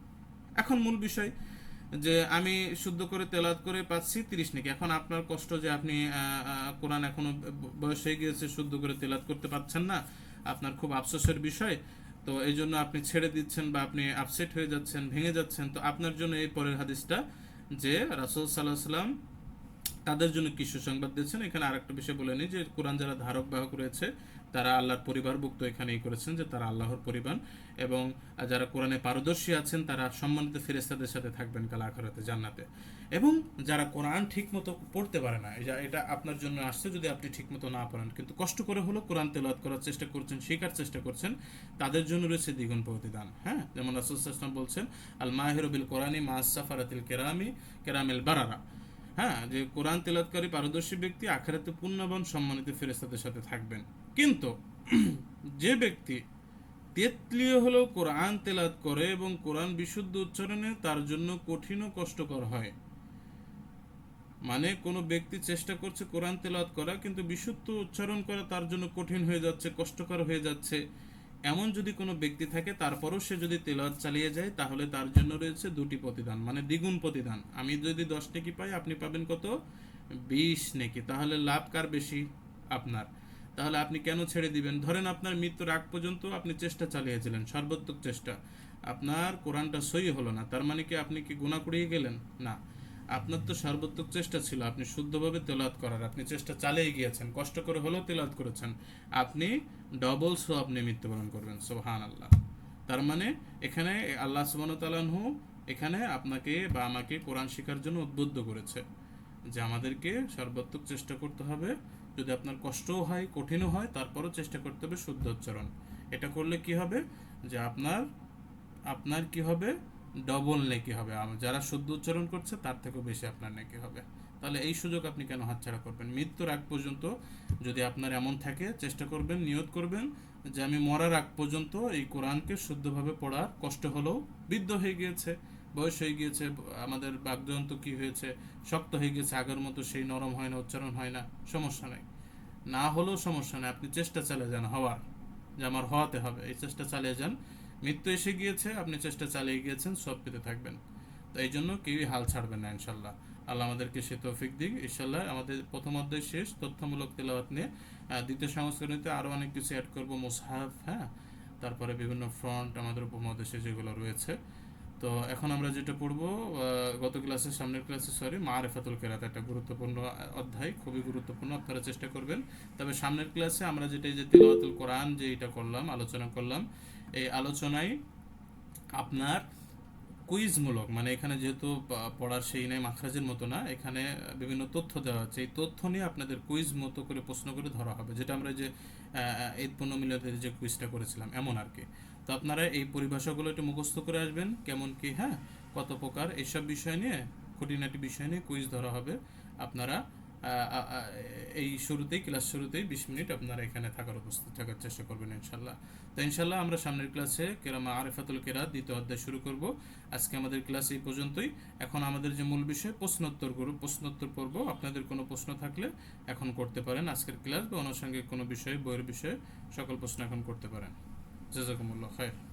এখন মূল বিষয় যে আমি শুদ্ধ করে তেলাওয়াত করে পাচ্ছি 30 নেকি। এখন আপনার কষ্ট যে আপনি কোরআন এখনো বয়স হয়ে গিয়েছে, শুদ্ধ করে তেলাওয়াত করতে পারছেন না, আপনার খুব আফসোসের বিষয়। তো এই জন্য আপনি ছেড়ে দিচ্ছেন বা আপনি আপসেট হয়ে যাচ্ছেন, ভেঙে যাচ্ছেন। তো আপনার জন্য এই পরের হাদিসটা, যে রাসূল সাল্লাল্লাহু আলাইহি সাল্লাম তাদের জন্য কি সুসংবাদ দিয়েছেন। এখানে আরেকটা বিষয় বলে নিই, যে কোরআন যারা ধারক বাহক রয়েছে তারা আল্লাহর পরিবারভুক্ত, এখানেই করেছেন যে তারা আল্লাহর পরিবার, এবং যারা কোরআনে পারদর্শী আছেন তারা সম্মানিত ফেরেশতাদের সাথে থাকবেন কাল আখিরাতে, জান্নাতে। এবং যারা কোরআন ঠিকমতো পড়তে পারে না, এটা আপনার জন্য আসছে, যদি আপনি ঠিকমতো না পড়েন কিন্তু কষ্ট করে হলো কোরআন তেলাওয়াত করার চেষ্টা করছেন, শেখার চেষ্টা করছেন, তাদের জন্য রয়েছে দ্বিগুণ প্রতিদান। হ্যাঁ, যেমন রাসূল সাল্লাল্লাহু আলাইহি ওয়াসাল্লাম বলছেন আল মাহিরু বিল কোরআনি মা'আস সাফারাতিল কেরামিল বারারা। হ্যাঁ, যে কোরআন তেলাওয়াতকারী পারদর্শী ব্যক্তি আখিরাতে পুণ্যবান সম্মানিত ফেরেশতাদের সাথে থাকবেন। কিন্তু যে ব্যক্তি তেতলিয়ে হলেও কোরআন তেলাওয়াত করে এবং কোরআন বিশুদ্ধ উচ্চারণে তার জন্য কঠিন ও কষ্টকর হয়, মানে কোনো ব্যক্তি চেষ্টা করছে কোরআন তেলাওয়াত করা কিন্তু বিশুদ্ধ উচ্চারণ করা তার জন্য কঠিন হয়ে যাচ্ছে, কষ্টকর হয়ে যাচ্ছে, এমন যদি কোনো ব্যক্তি থাকে, তারপরও সে যদি তেলাওয়াত চালিয়ে যায়, তাহলে তার জন্য রয়েছে দুটি প্রতিদান, মানে দ্বিগুণ প্রতিদান। আমি যদি 10 নেকি পাই, আপনি পাবেন কত? 20 নেকি। তাহলে লাভ কার বেশি? আপনার। তাহলে আপনি কেন ছেড়ে দিবেন? ধরেন আপনার মৃত্যুর আগ পর্যন্ত আপনি চেষ্টা চালিয়েছিলেন, সর্বোত্তম চেষ্টা, আপনার কোরআনটা সহি হলো না, তার মানে কি আপনি কি গুনাহ করিয়ে গেলেন? না, আপনার তো সর্বোত্তম চেষ্টা ছিল আপনি শুদ্ধভাবে তেলাওয়াত করার, আপনি চেষ্টা চালিয়ে গিয়েছেন, কষ্ট করে হলেও তেলাওয়াত করেছেন, আপনি ডবল সওয়াব নিয়ে মৃত্যুবরণ করবেন। সুবহানাল্লাহ। তার মানে এখানে আল্লাহ সুবহানাহু ওয়া তাআলা এখানে আপনাকে বা আমাকে কোরআন শেখার জন্য উদ্বুদ্ধ করেছে যে আমাদেরকে সর্বোত্তম চেষ্টা করতে হবে, যদি আপনার কষ্টও হয়, কঠিনও হয়, তারপরও চেষ্টা করতে হবে শুদ্ধ উচ্চারণ। এটা করলে কি হবে? যে আপনার আপনার কি হবে? ডবল নেকি হবে, যারা শুদ্ধ উচ্চারণ করছে তার থেকেও বেশি আপনার নেকি হবে। তাহলে এই সুযোগ আপনি কেন হাতছাড়া করবেন? মৃত্যুর আগ পর্যন্ত যদি আপনার এমন থাকে, চেষ্টা করবেন, নিয়ত করবেন যে আমি মরার আগ পর্যন্ত এই কোরআনকে শুদ্ধভাবে পড়ার, কষ্ট হলেও, বৃদ্ধ হয়ে গিয়েছে, বয়স হয়ে গিয়েছে, আমাদের বাগযন্ত্র কি হয়েছে, শক্ত হয়ে গেছে, আগের মতো সেই নরম হয় না, উচ্চারণ হয় না, সমস্যা নাই, না হলেও সমস্যা নেই, আপনি চেষ্টা চালিয়ে যান হওয়ার, যে আমার হওয়াতে হবে, এই চেষ্টা চালিয়ে যান। মৃত্যু এসে গিয়েছে, আপনি চেষ্টা চালিয়ে গিয়েছেন, সব পেতে থাকবেন। তো এই জন্য কেউই হাল ছাড়বেন না ইনশাল্লাহ। আল্লাহ আমাদেরকে সে তৌফিক দিক ইনশাল্লাহ। আমাদের প্রথম অধ্যায় শেষ, তথ্যমূলক তেলাওয়াত নিয়ে। দ্বিতীয় সংস্করণীতে আরও অনেক কিছু অ্যাড করবো, মুসহাফ, হ্যাঁ, তারপরে বিভিন্ন ফ্রন্ট আমাদের উপমহাদেশে যেগুলো রয়েছে। তো এখন আমরা যেটা পড়বো, গত ক্লাসে, সামনের ক্লাসে সরি, মারিফাতুল কিরাত, একটা গুরুত্বপূর্ণ অধ্যায়, খুবই গুরুত্বপূর্ণ, আপনারা চেষ্টা করবেন। তবে সামনের ক্লাসে আমরা যেটা, এই যে তিলাওয়াতুল কোরআন যে এটা করলাম, আলোচনা করলাম, এই আলোচনায় আপনার কুইজমূলক, মানে এখানে যেহেতু পড়ার সেই নেই, মাখরাজের মতো না, এখানে বিভিন্ন তথ্য দেওয়া হচ্ছে, এই তথ্য নিয়ে আপনাদের কুইজ মতো করে প্রশ্ন করে ধরা হবে, যেটা আমরা যে ঈদ পূর্ণ মিলাদের যে কুইজটা করেছিলাম, এমন আর কি। তো আপনারা এই পরিভাষাগুলো একটু মুখস্থ করে আসবেন, কেমন কি, হ্যাঁ, কত প্রকার, এইসব বিষয় নিয়ে, খুঁটিনাটি বিষয় নিয়ে কুইজ ধরা হবে। আপনারা এই শুরুতেই, ক্লাস শুরুতেই 20 মিনিট আপনারা এখানে উপস্থিত থাকার চেষ্টা করবেন ইনশাল্লাহ। তো ইনশাল্লাহ আমরা সামনের ক্লাসে মারিফাতুল কিরাত দ্বিতীয় অধ্যায় শুরু করব। আজকে আমাদের ক্লাস এই পর্যন্তই। এখন আমাদের যে মূল বিষয় প্রশ্নোত্তর পর্ব। আপনাদের কোনো প্রশ্ন থাকলে এখন করতে পারেন, আজকের ক্লাস বা আনুষঙ্গিক কোনো বিষয়ে, বইয়ের বিষয়ে সকল প্রশ্ন এখন করতে পারেন। জাযাকুমুল্লাহ খায়র।